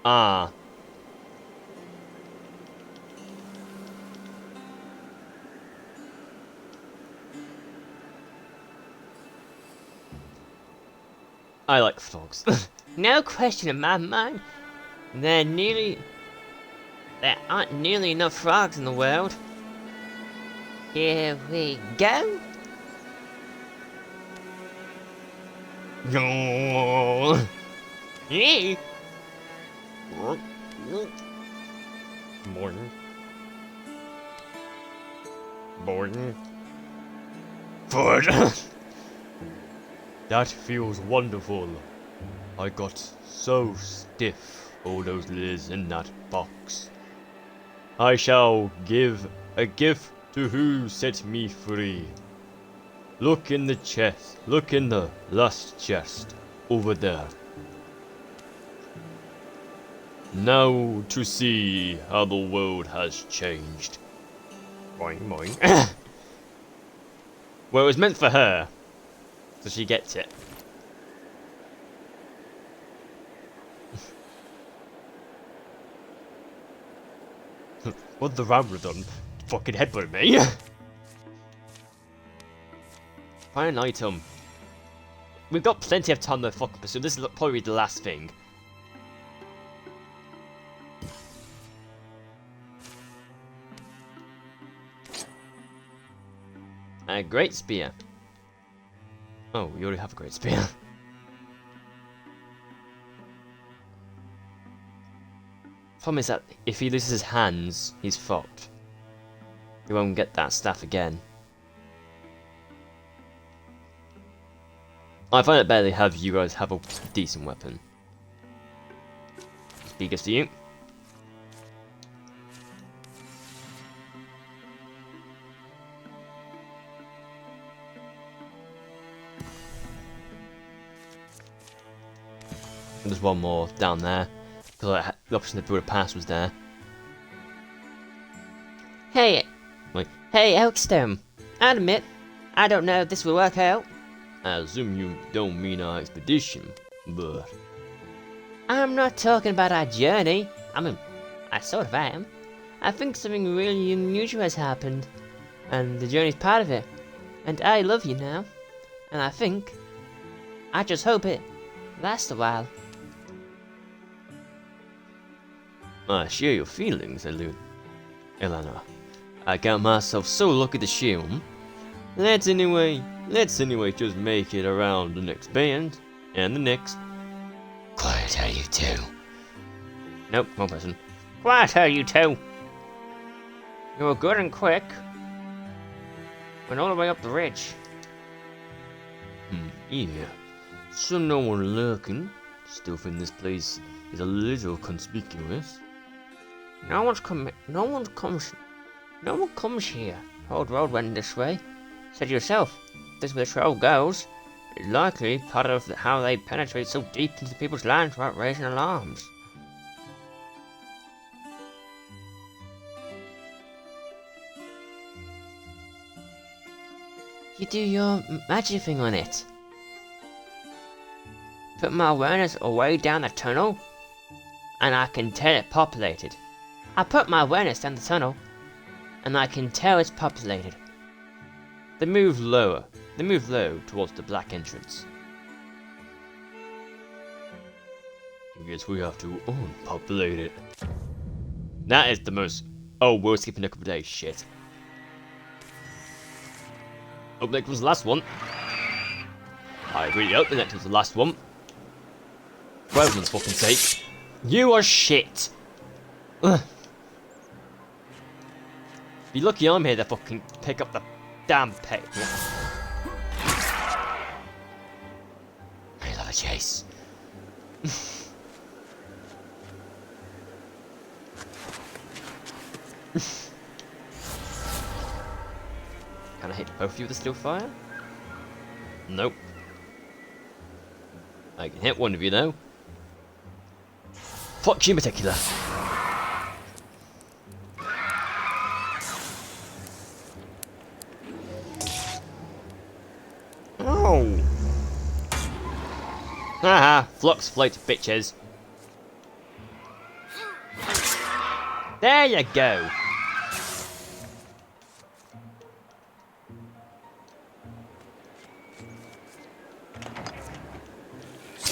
Ah. I like frogs. No question in my mind. There aren't nearly enough frogs in the world. Here we go. Yeah. Morning. Ford. That feels wonderful. I got so stiff, all those lids in that box. I shall give a gift to who set me free. Look in the chest, look in the last chest, over there. Now to see how the world has changed. Boing boing. Well, it was meant for her, so she gets it. What the Rambler done? Fucking headbutt me. Find an item. We've got plenty of time to fucking pursue. This is probably the last thing. A great spear. Oh, we already have a great spear. Problem is that if he loses his hands, he's fucked. He won't get that staff again. I find it better to have you guys have a decent weapon. Speakers to you. And there's one more down there. Because the option to build a pass was there. Hey, Wait. hey, Elkstone. I admit, I don't know if this will work out. I assume you don't mean our expedition, but... I'm not talking about our journey. I mean, I sort of am. I think something really unusual has happened. And the journey's part of it. And I love you now. And I just hope it lasts a while. I share your feelings, Elena. I count myself so lucky to share them. Let's anyway just make it around the next band, and the next. Quiet are you two? Nope, wrong person. Quiet are you two. You were good and quick. Went all the way up the ridge. Hmm. Yeah, so no one lurking. Still think this place is a little conspicuous. No one comes here. Old road went this way. Said yourself, this is where the troll goes. It's likely part of how they penetrate so deep into people's lands without raising alarms. You do your magic thing on it. Put my awareness away down the tunnel, and I can tell it populated. I put my awareness down the tunnel, and I can tell it's populated. They move lower. They move low towards the black entrance. I guess we have to unpopulate it. That is the most... Oh, we're skipping a couple of days. Shit. Up next was the last one. I agree, up the next was the last one. For everyone's fucking sake. You are shit! Ugh. Be lucky I'm here to fucking pick up the damn pet. I love a chase. Can I hit both of you with the steel fire? Nope. I can hit one of you though. Fuck you in particular. Oh! Haha, flux float bitches. There you go.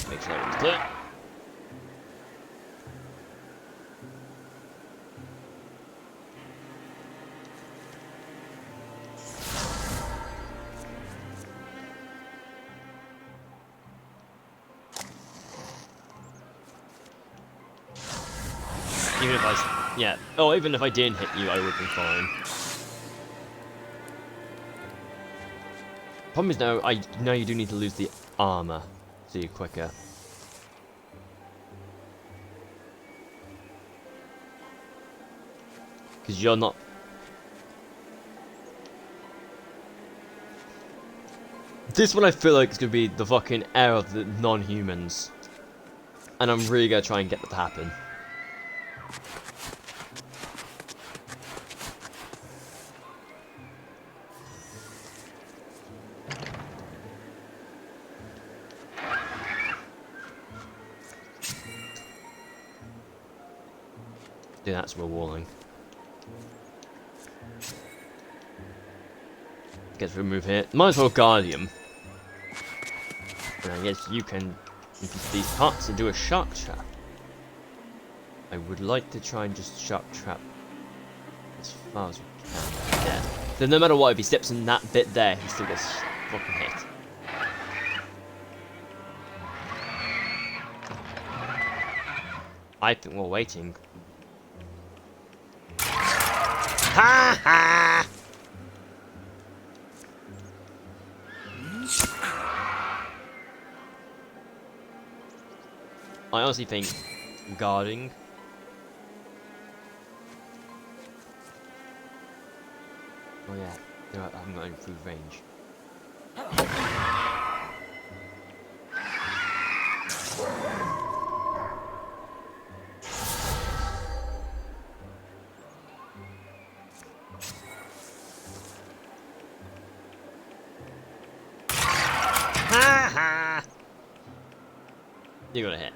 Make sure it's clear. Even if I, yeah. Oh, even if I didn't hit you, I would be fine. Problem is now you do need to lose the armor, so you're quicker. Because you're not... This one I feel like is going to be the fucking era of the non-humans. And I'm really going to try and get that to happen. Yeah, that's real walling. Guess we'll move here. Might as well Guardian. And I guess you can use these parts to do a shark trap. I would like to try and just shark trap as far as we can. Yeah. So no matter what, if he steps in that bit there, he still gets fucking hit. I think we're waiting. Ha ha! I honestly think guarding. Oh yeah, no, I haven't got improved range. Ha ha! You got a hit.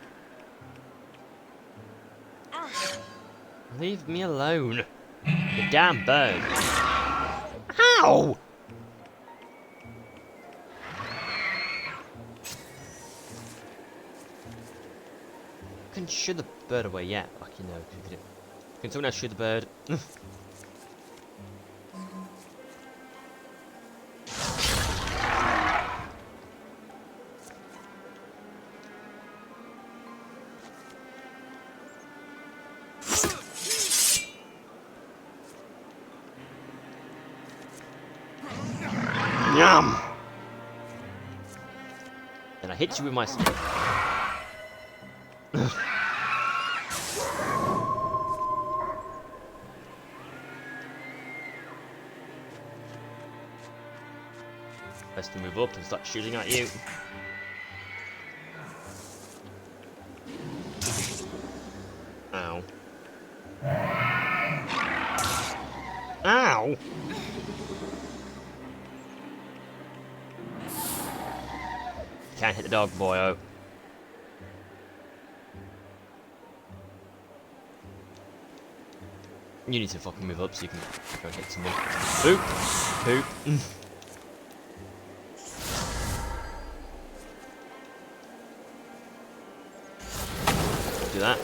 Leave me alone. You damn bird. Ow! Can shoo the bird away yet? Yeah, you know. Can someone else shoot the bird? Yum! hit you with my spear. Best to move up and start shooting at you. Ow. Ow! Can't hit the dog, boyo. You need to fucking move up so you can go and hit someone. Poop! Poop! Do that.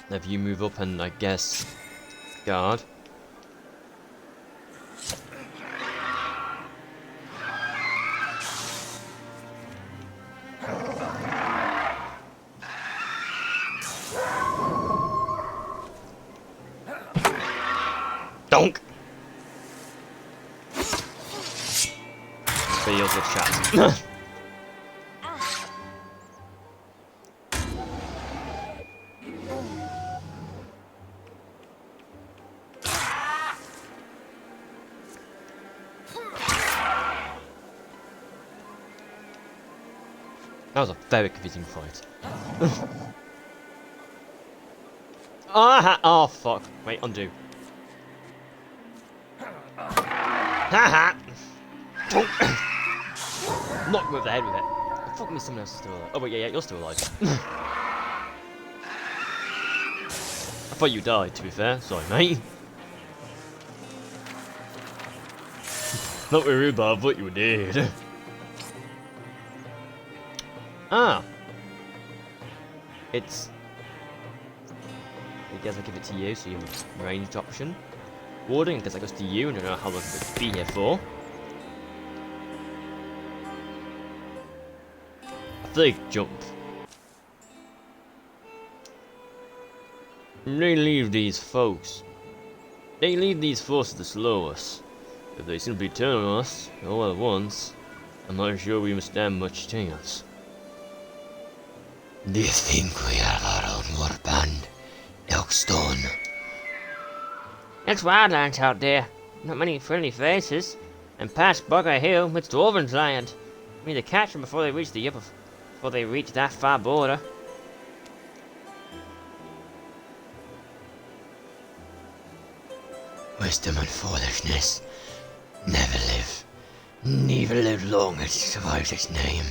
If you move up and I guess guard. Donk! Feels the chat. That was a very confusing fight. Oh fuck. Wait, undo. Haha! Knock me over the head with it. Oh, fuck me, someone else is still alive. Oh wait, yeah, you're still alive. I thought you died, to be fair. Sorry, mate. Not very rude, but I thought you were dead. Ah! It's... I guess I'll give it to you, so you have a ranged option. Warding, I guess that goes to you, and I don't know how long it will be here for. A big jump. They leave these folks. They leave these forces to slow us. If they simply turn on us, all at once, I'm not sure we must stand much chance. Do you think we have our own warband, Elkstone? It's wildlands out there. Not many friendly faces. And past Bugger Hill, it's Dwarven's land. We need to catch them before they reach that far border. Wisdom and foolishness never live long as it survives its name.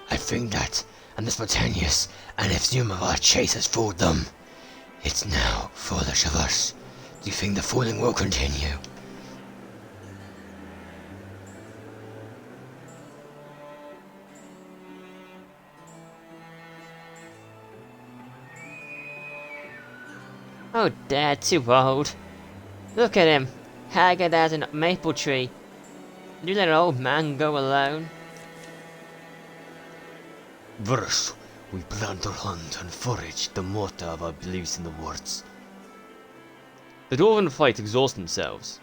I think that, and the spontaneous and if some of our chasers fooled them, it's now foolish of us. Do you think the fooling will continue? Oh, Dad, too old. Look at him, haggard as a maple tree. You let an old man go alone? Verse, we plan to hunt and forage the motto of our beliefs in the woods. The Dwarven fight exhaust themselves.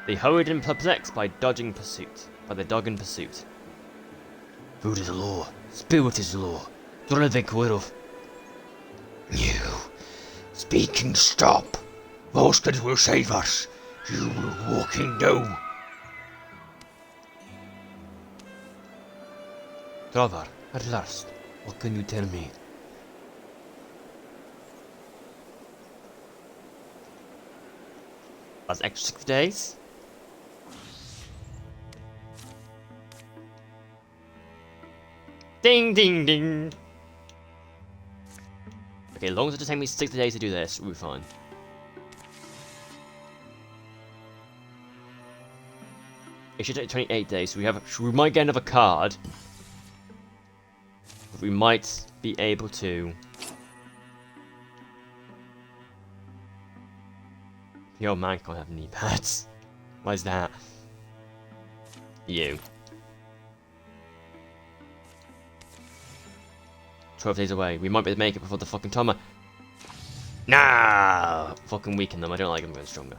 They hurried and perplexed by the dog in pursuit. Food is law, spirit is law, Drevik will. You, speaking stop. Voskid will save us. You will walk in down. Dravar, at last, what can you tell me? That's extra 6 days? Ding ding ding! Okay, as long as it just takes me 60 days to do this, we'll be fine. It should take 28 days, so we might get another card. But we might be able to... The old man can't have knee pads. Why is that? You. 12 days away. We might be able to make it before the fucking timer. Nah! Fucking weaken them. I don't like them going stronger.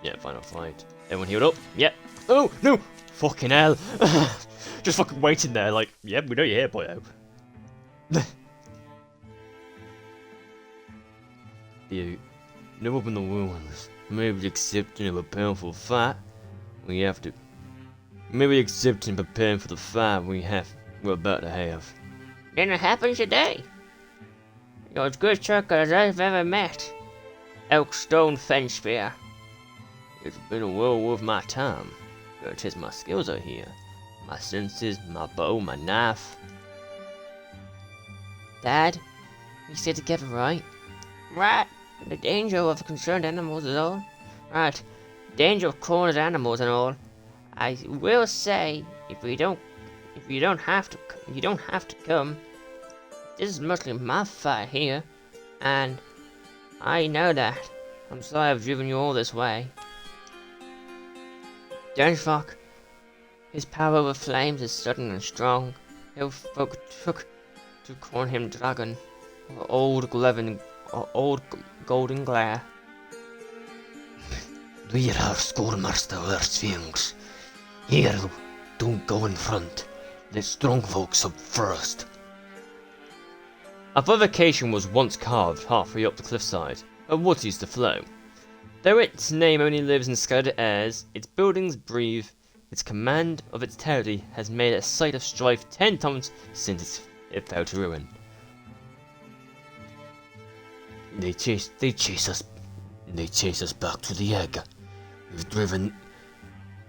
Yeah, final fight. Everyone healed up? Yep. Oh, no! Fucking hell. Just fucking waiting there like, yep, we know you're here, boyo. You open the wounds. Maybe accepting of a painful fight. We have to. Maybe accepting preparing for the fight we're about to have. Then it happens today. You're as good trucker as I've ever met. Elkstone Fence Spear. It's been a well worth my time. Gotta test my skills out here. My senses, my bow, my knife. Dad, we stay together, right? Right. The danger of concerned animals is all. Right. Danger of cornered animals and all. I will say, if you don't have to come. This is mostly my fight here, and I know that. I'm sorry I've driven you all this way. Densfok, his power over flames is sudden and strong. Hillfolk took to call him dragon, or old golden glare. We are schoolmaster our sphinx. Here, don't go in front. Let strong folks up first. A fortification was once carved halfway up the cliffside, where water used to flow. Though its name only lives in scattered airs, its buildings breathe. Its command of its territory has made it a site of strife 10 times since it fell to ruin. They chase us back to the egg.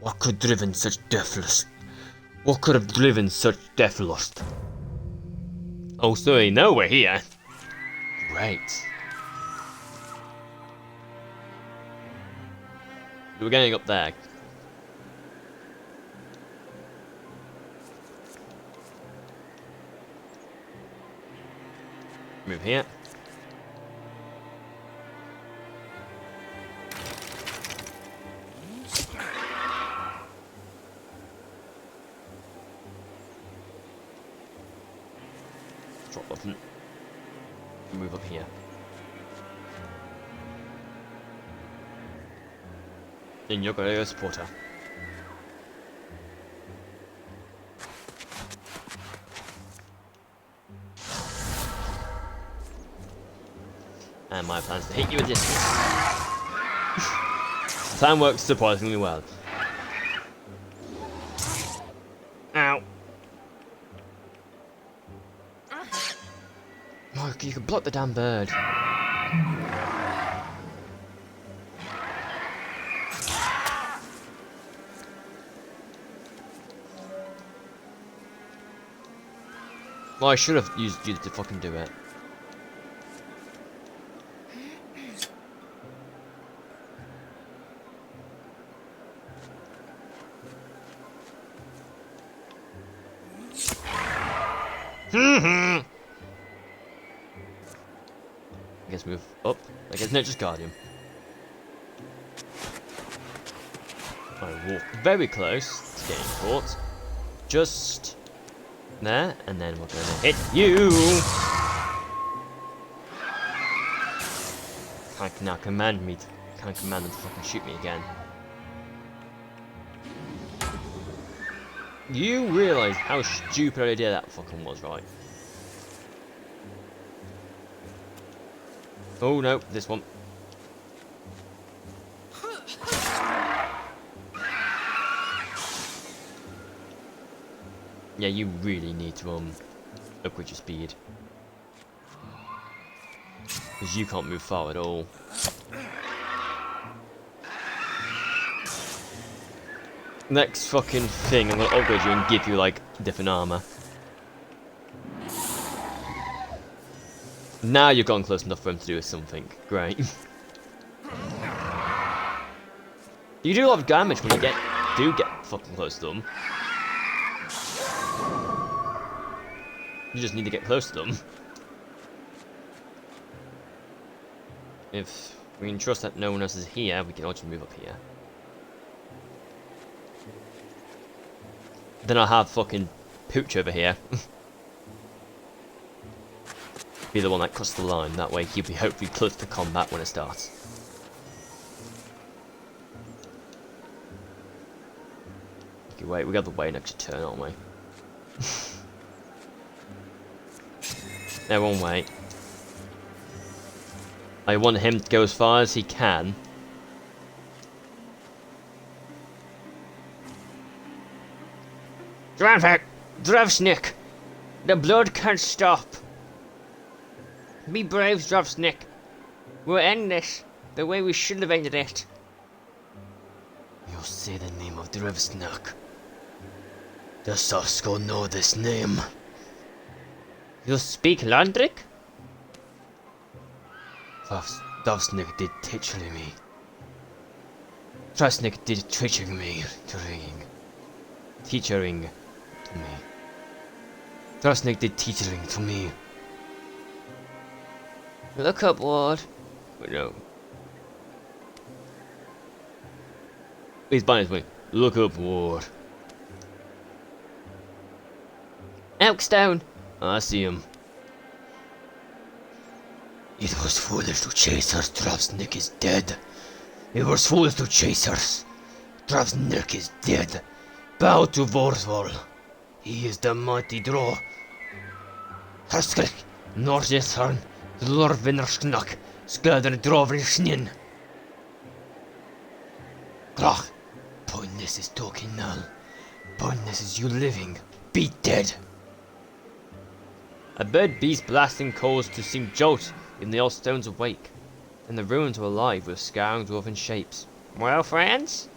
What could have driven such death lust? Oh, so they know we're here. Great. We're getting up there. Move here. Drop button. Move up here. Then you're gonna go support her. And my plan is to hit you at distance. Plan works surprisingly well. Ow. Oh, you can block the damn bird. Well, I should have used you to fucking do it. I guess move up. I guess no, just Guardian. I walk very close to getting caught. Just there, and then we're gonna hit you! Can't now command me to, can't command them to fucking shoot me again. You realise how stupid idea that fucking was, right? Oh no, this one. Yeah, you really need to upgrade your speed. Because you can't move far at all. Next fucking thing, I'm gonna upgrade you and give you like different armor. Now you've gotten close enough for him to do something. Great. You do a lot of damage when you do get fucking close to them. You just need to get close to them. If we can trust that no one else is here, we can also move up here. Then I'll have fucking Pooch over here. Be the one that cuts the line, that way he'll be hopefully close to combat when it starts. wait. We got the way next turn, aren't we? No, one wait. I want him to go as far as he can. Dravak, Dravsnik, the blood can't stop. Be brave, Dravsnik. We'll end this the way we should have ended it. You say the name of Drevsnak. The Sovsko know this name. You speak Landrik? Dovsnik did teaching me. Trasnik did teaching me. Teaching to me. Trasnik did teaching to me. Look up, Ward. No. He's behind me. Look up, Ward. Elkstone. I see him. It was foolish to chase us. Dravsnik is dead. It was foolish to chase us. Dravsnik is dead. Bow to Vorsvol. He is the mighty draw. Herskrik, Norgesarn, Lorvinnersknak, Skader Drovrinsnin. Krach, pointless is talking now. Pointless is you living. Be dead. A bird beast blasting calls to seem jolt in the old stones awake, and the ruins are alive with scouring dwarven shapes. Well, friends,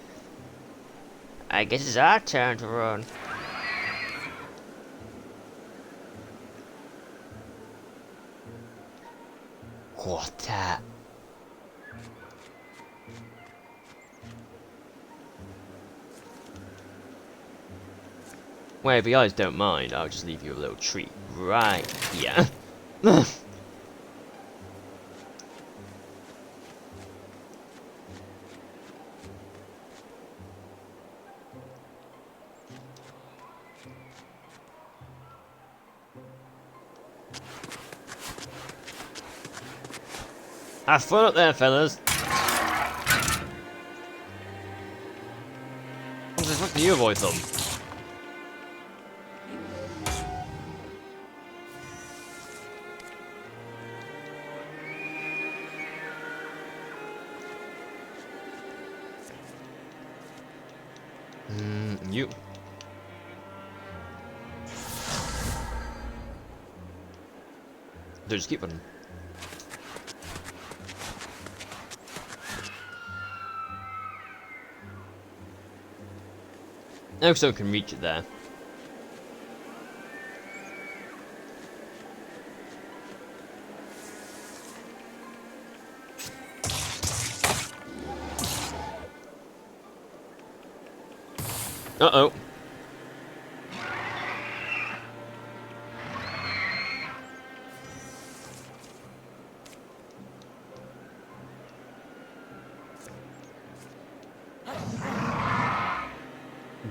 I guess it's our turn to run. What that? Well, if you guys don't mind, I'll just leave you a little treat right here. Have fun up there, fellas. What the fuck do you avoid them? You. Just keep running. No, so can reach it there. Uh-oh.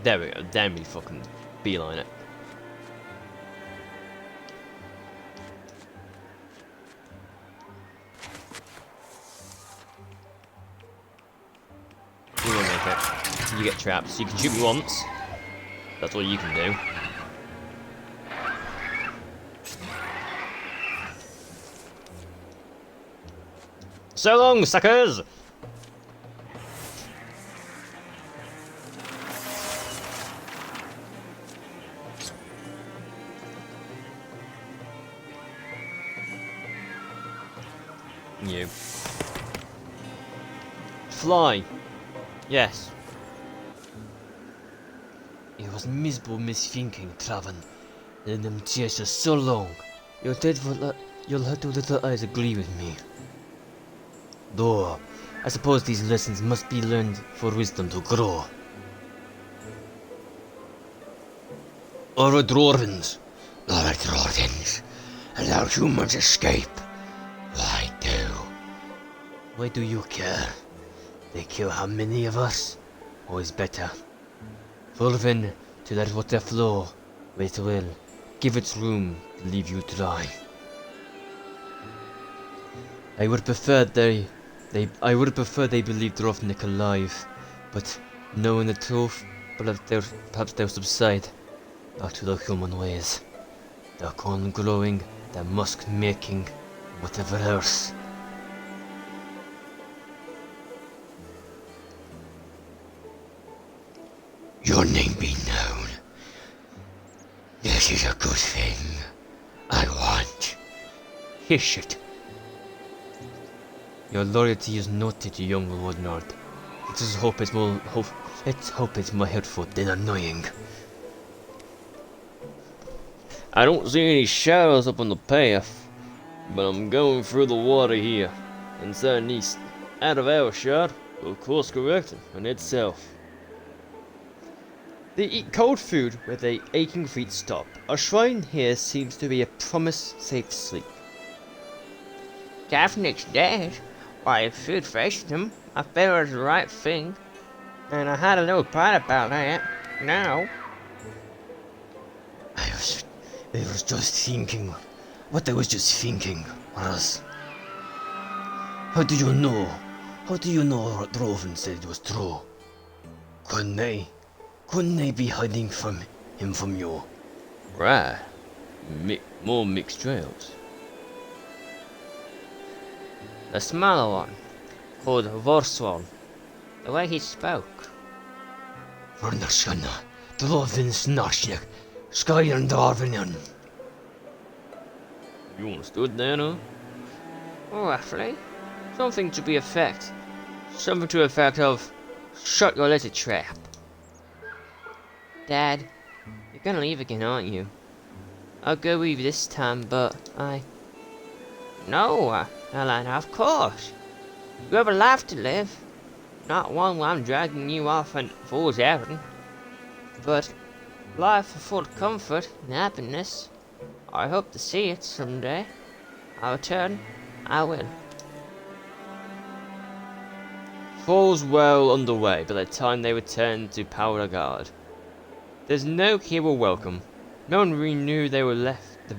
There we go. Then we fucking beeline it. You will make it. You get trapped. So you can shoot me once. That's all you can do. So long, suckers! You. Fly. Yes. It was miserable misthinking, Travan. Let them chase us so long. Your dreadful, your little eyes agree with me. Though, I suppose these lessons must be learned for wisdom to grow. Or dwarvens. Our dwarvens. Allow humans escape. Why do? Why do you care? They kill how many of us? Always better. Fulvin, to let water flow, wait will, give it room to leave you dry. I would prefer they believed Rovnik alive, but knowing the truth, perhaps they'll subside back to their human ways. Their corn growing, their musk making, whatever else. Your name be known. This is a good thing. I want. Hush it. Your loyalty is noted, young Lord Nord. Let's hope it's more helpful than annoying. I don't see any shadows up on the path, but I'm going through the water here, inside east, out of our shot, of course correct, and head south. They eat cold food where their aching feet stop. A shrine here seems to be a promised safe sleep. Daphne's dead. Why, if food faced him, I felt it was the right thing. And I had a little pride about that. Now. I was just thinking. What I was just thinking was. How do you know? How do you know what Droven said was true? Couldn't they be hiding from him from you? Right. More mixed trails. The smaller one, called Vorswal. The way he spoke. Vernarskana, Droven Snarsnik, Skyan Darvinian. You understood then, huh? Roughly. Something to the effect of, shut your little trap. Dad, you're gonna leave again, aren't you? I'll go with you this time, but No, Elena, of course. You have a life to live. Not one where I'm dragging you off on a fool's errand. But life full of comfort and happiness. I hope to see it someday. I'll return. I will. Fall's well underway by the time they return to Powder Guard. There's no hero welcome. No one really knew they left in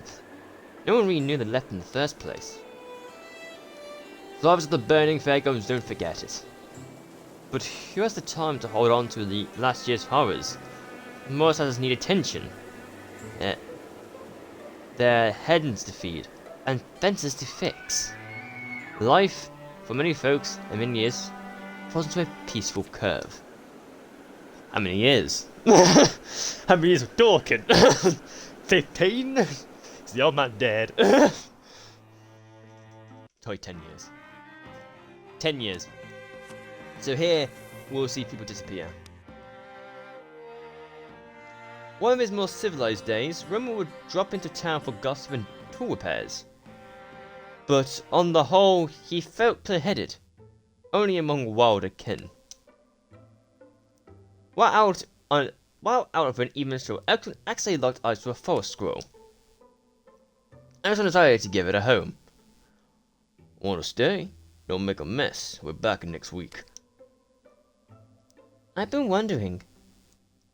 the first place. Survivors of the burning fairgrounds don't forget it. But who has the time to hold on to the last year's horrors? Most others need attention. Their heads to feed, and fences to fix. Life, for many folks and many years, falls into a peaceful curve. How many years? How many years we're talking? 15? Is the old man dead? Sorry, 10 years. 10 years. So here, we'll see people disappear. One of his more civilized days, Roman would drop into town for gossip and tool repairs. But on the whole, he felt clear-headed, only among wilder kin. While out of an evening stroll, Elton actually locked eyes with a forest squirrel. Elton decided to give it a home. Want to stay? Don't make a mess. We're back next week. I've been wondering,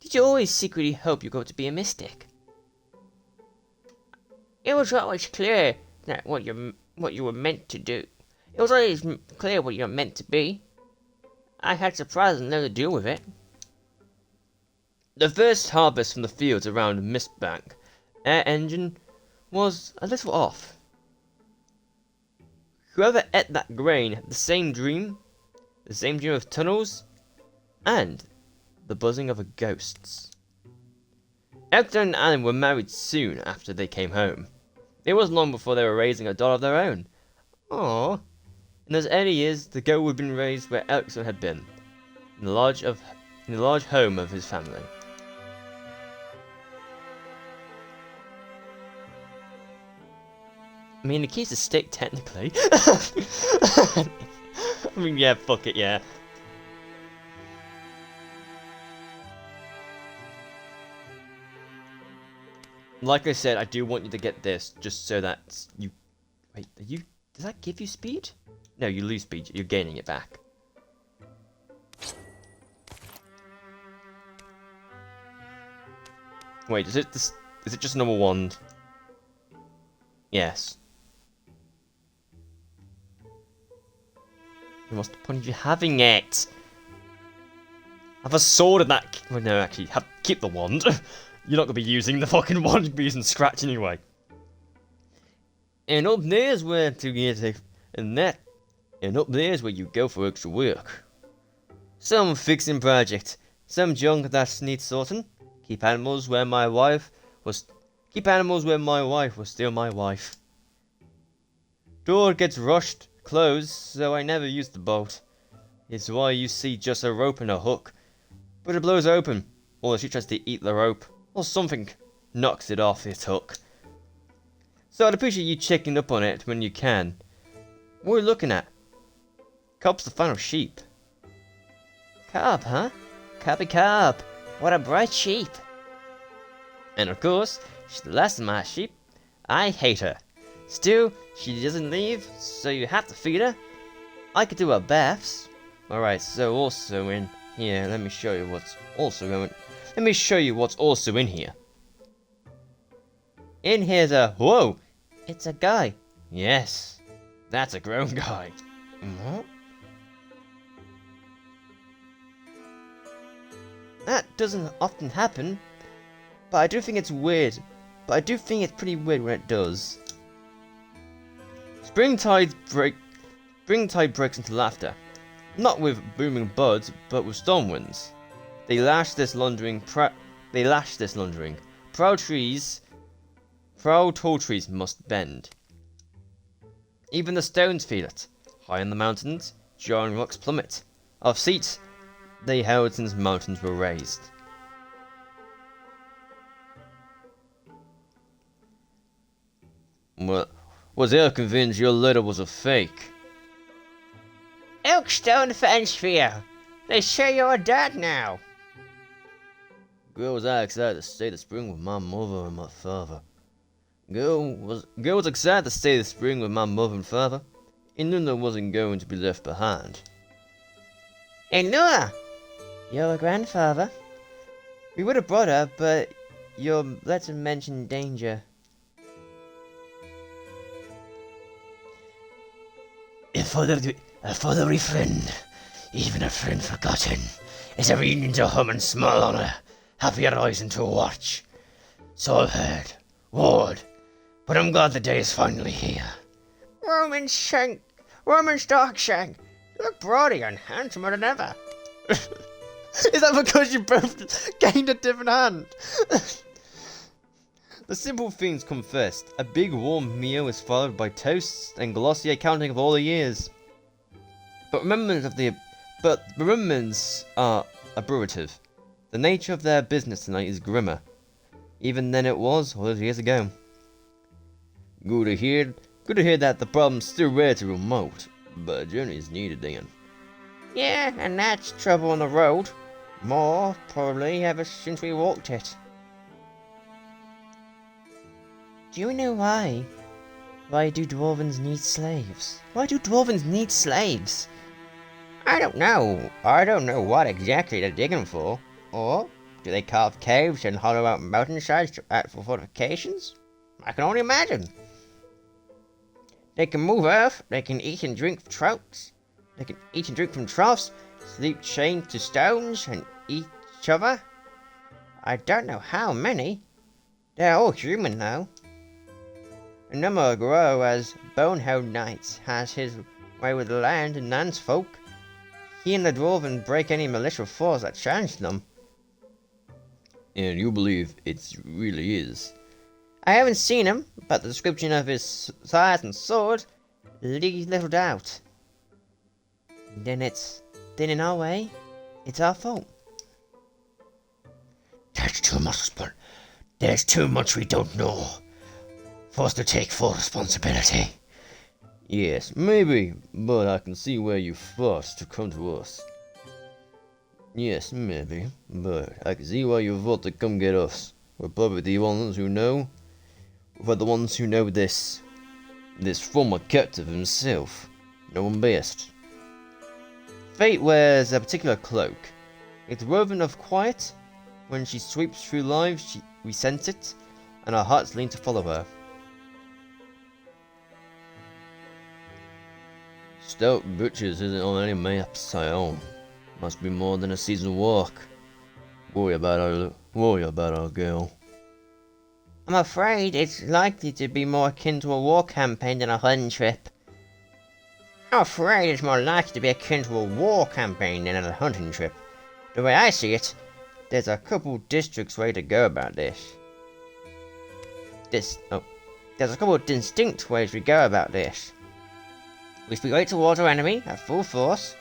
did you always secretly hope you got to be a mystic? It was always clear that what you were meant to do. It was always clear what you were meant to be. I had surprisingly little to do with it. The first harvest from the fields around Mistbank Air Engine was a little off. Whoever ate that grain had the same dream of tunnels, and the buzzing of ghosts. Elton and Alan were married soon after they came home. It wasn't long before they were raising a daughter of their own. Aww. In those early years, the girl would have been raised where Elton had been, in the large home of his family. I mean, it keeps the stick technically. I mean, yeah, fuck it, yeah. Like I said, I do want you to get this, just so that you... Wait, does that give you speed? No, you lose speed, you're gaining it back. Wait, is it just number one? Yes. What's the point of you having it? Have a sword and that. Well, no, actually, keep the wand. You're not gonna be using the fucking wand. You'll be using scratch anyway. And up there's where to get it. And up there's where you go for extra work. Some fixing project. Some junk that needs sorting. Keep animals where my wife was still my wife. Door gets rushed, closed, so I never use the bolt. It's why you see just a rope and a hook. But it blows open, or she tries to eat the rope, or something knocks it off its hook. So I'd appreciate you checking up on it when you can. What are you looking at? Cobb's the final sheep. Cobb, huh? Cobby Cobb. What a bright sheep. And of course, she's the last of my sheep. I hate her. Still, she doesn't leave, so you have to feed her. I could do her baths. Alright, so also in here, let me show you what's also in here. In here's a... Whoa! It's a guy. Yes, that's a grown guy. What? That doesn't often happen, but I do think it's weird. But I do think it's pretty weird when it does. Springtide breaks into laughter. Not with booming buds, but with storm winds. They lash this lundering. Proud tall trees must bend. Even the stones feel it. High in the mountains, jarring rocks plummet. Of seats they held since mountains were raised. Was ever convinced your letter was a fake? Elkstone fence for you. They say you're dead now. Girl was excited to stay the spring with my mother and my father. Girl was excited to stay the spring with my mother and father. Inuna wasn't going to be left behind. Inuna! Your grandfather? We would have brought her, but Your letter mentioned danger. A fatherly friend, even a friend forgotten, is a reunion to hum and small honour, happy horizon to watch. So I've heard, ward, but I'm glad the day is finally here. Roman Starkshank, you look broader and handsomer than ever. Is that because you both gained a different hand? The simple things come first. A big warm meal is followed by toasts and glossy accounting of all the years. But remembrance are abbreviative. The nature of their business tonight is grimmer, even than it was all those years ago. Good to hear that the problem's still relatively remote, but a journey is needed, Dan. Yeah, and that's trouble on the road. More, probably, ever since we walked it. Do you know why? Why do dwarvens need slaves? Why do dwarvens need slaves? I don't know. I don't know what exactly they're digging for. Or, do they carve caves and hollow out mountainsides to act for fortifications? I can only imagine. They can move earth, they can eat and drink from troughs. They can eat and drink from troughs, sleep chained to stones, and eat each other. I don't know how many. They're all human, though. A number grow as Bonehead Knight has his way with the land and Nan's folk. He and the dwarven break any malicious force that challenge them. And you believe it really is? I haven't seen him, but the description of his size and sword leaves little doubt. Then in our way, it's our fault. That's too much, but there's too much we don't know for us to take full responsibility. Yes, maybe, but I can see where you forced to come to us. Yes, maybe, but I can see why you thought to come get us. We're probably the ones who know. We're the ones who know this former captive himself. No one best. Fate wears a particular cloak. It's woven of quiet. When she sweeps through life, we sense it, and our hearts lean to follow her. Stout Butchers isn't on any maps I own. Must be more than a season's work. Worry about our girl. I'm afraid it's likely to be more akin to a war campaign than a hunting trip. I'm afraid it's more likely to be akin to a war campaign than a hunting trip. The way I see it, there's a couple districts way to go about this. There's a couple of distinct ways we go about this. We speak right towards our enemy at full force.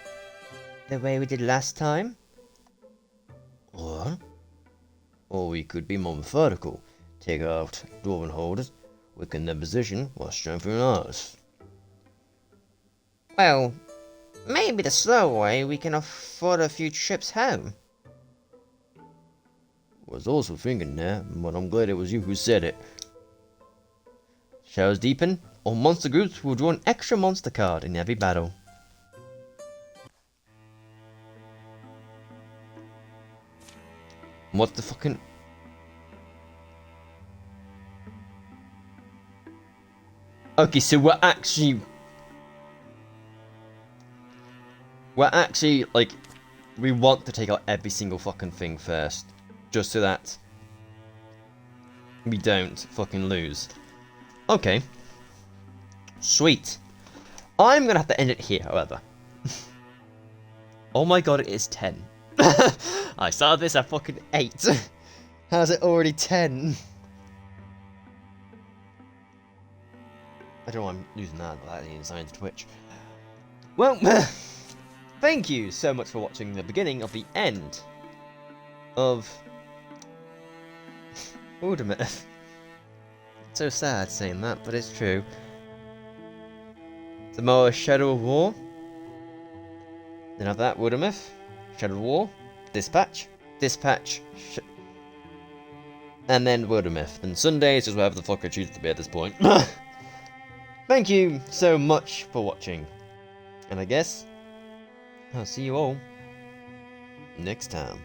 The way we did last time? Or we could be more methodical. Take out dwarven holders, weaken their position while strengthening ours. Well, maybe the slow way, we can afford a few trips home. Was also thinking that, but I'm glad it was you who said it. Shadows deepen. All monster groups will draw an extra monster card in every battle. What's the fucking... Okay, so we're actually, like, we want to take out every single fucking thing first. Just so that we don't fucking lose. Okay. Sweet. I'm gonna have to end it here, however. Oh my god, it is 10. I started this at fucking 8. How's it already 10? I don't know why I'm using that, but that's inside Twitch. Well, thank you so much for watching the beginning of the end of Wildermyth. So sad saying that, but it's true. Tomorrow, Shadow of War. Then have that, Wildermyth, Shadow of War, Dispatch, and then Wildermyth. And Sundays is whatever the fuck I choose to be at this point. Thank you so much for watching. And I guess I'll see you all next time.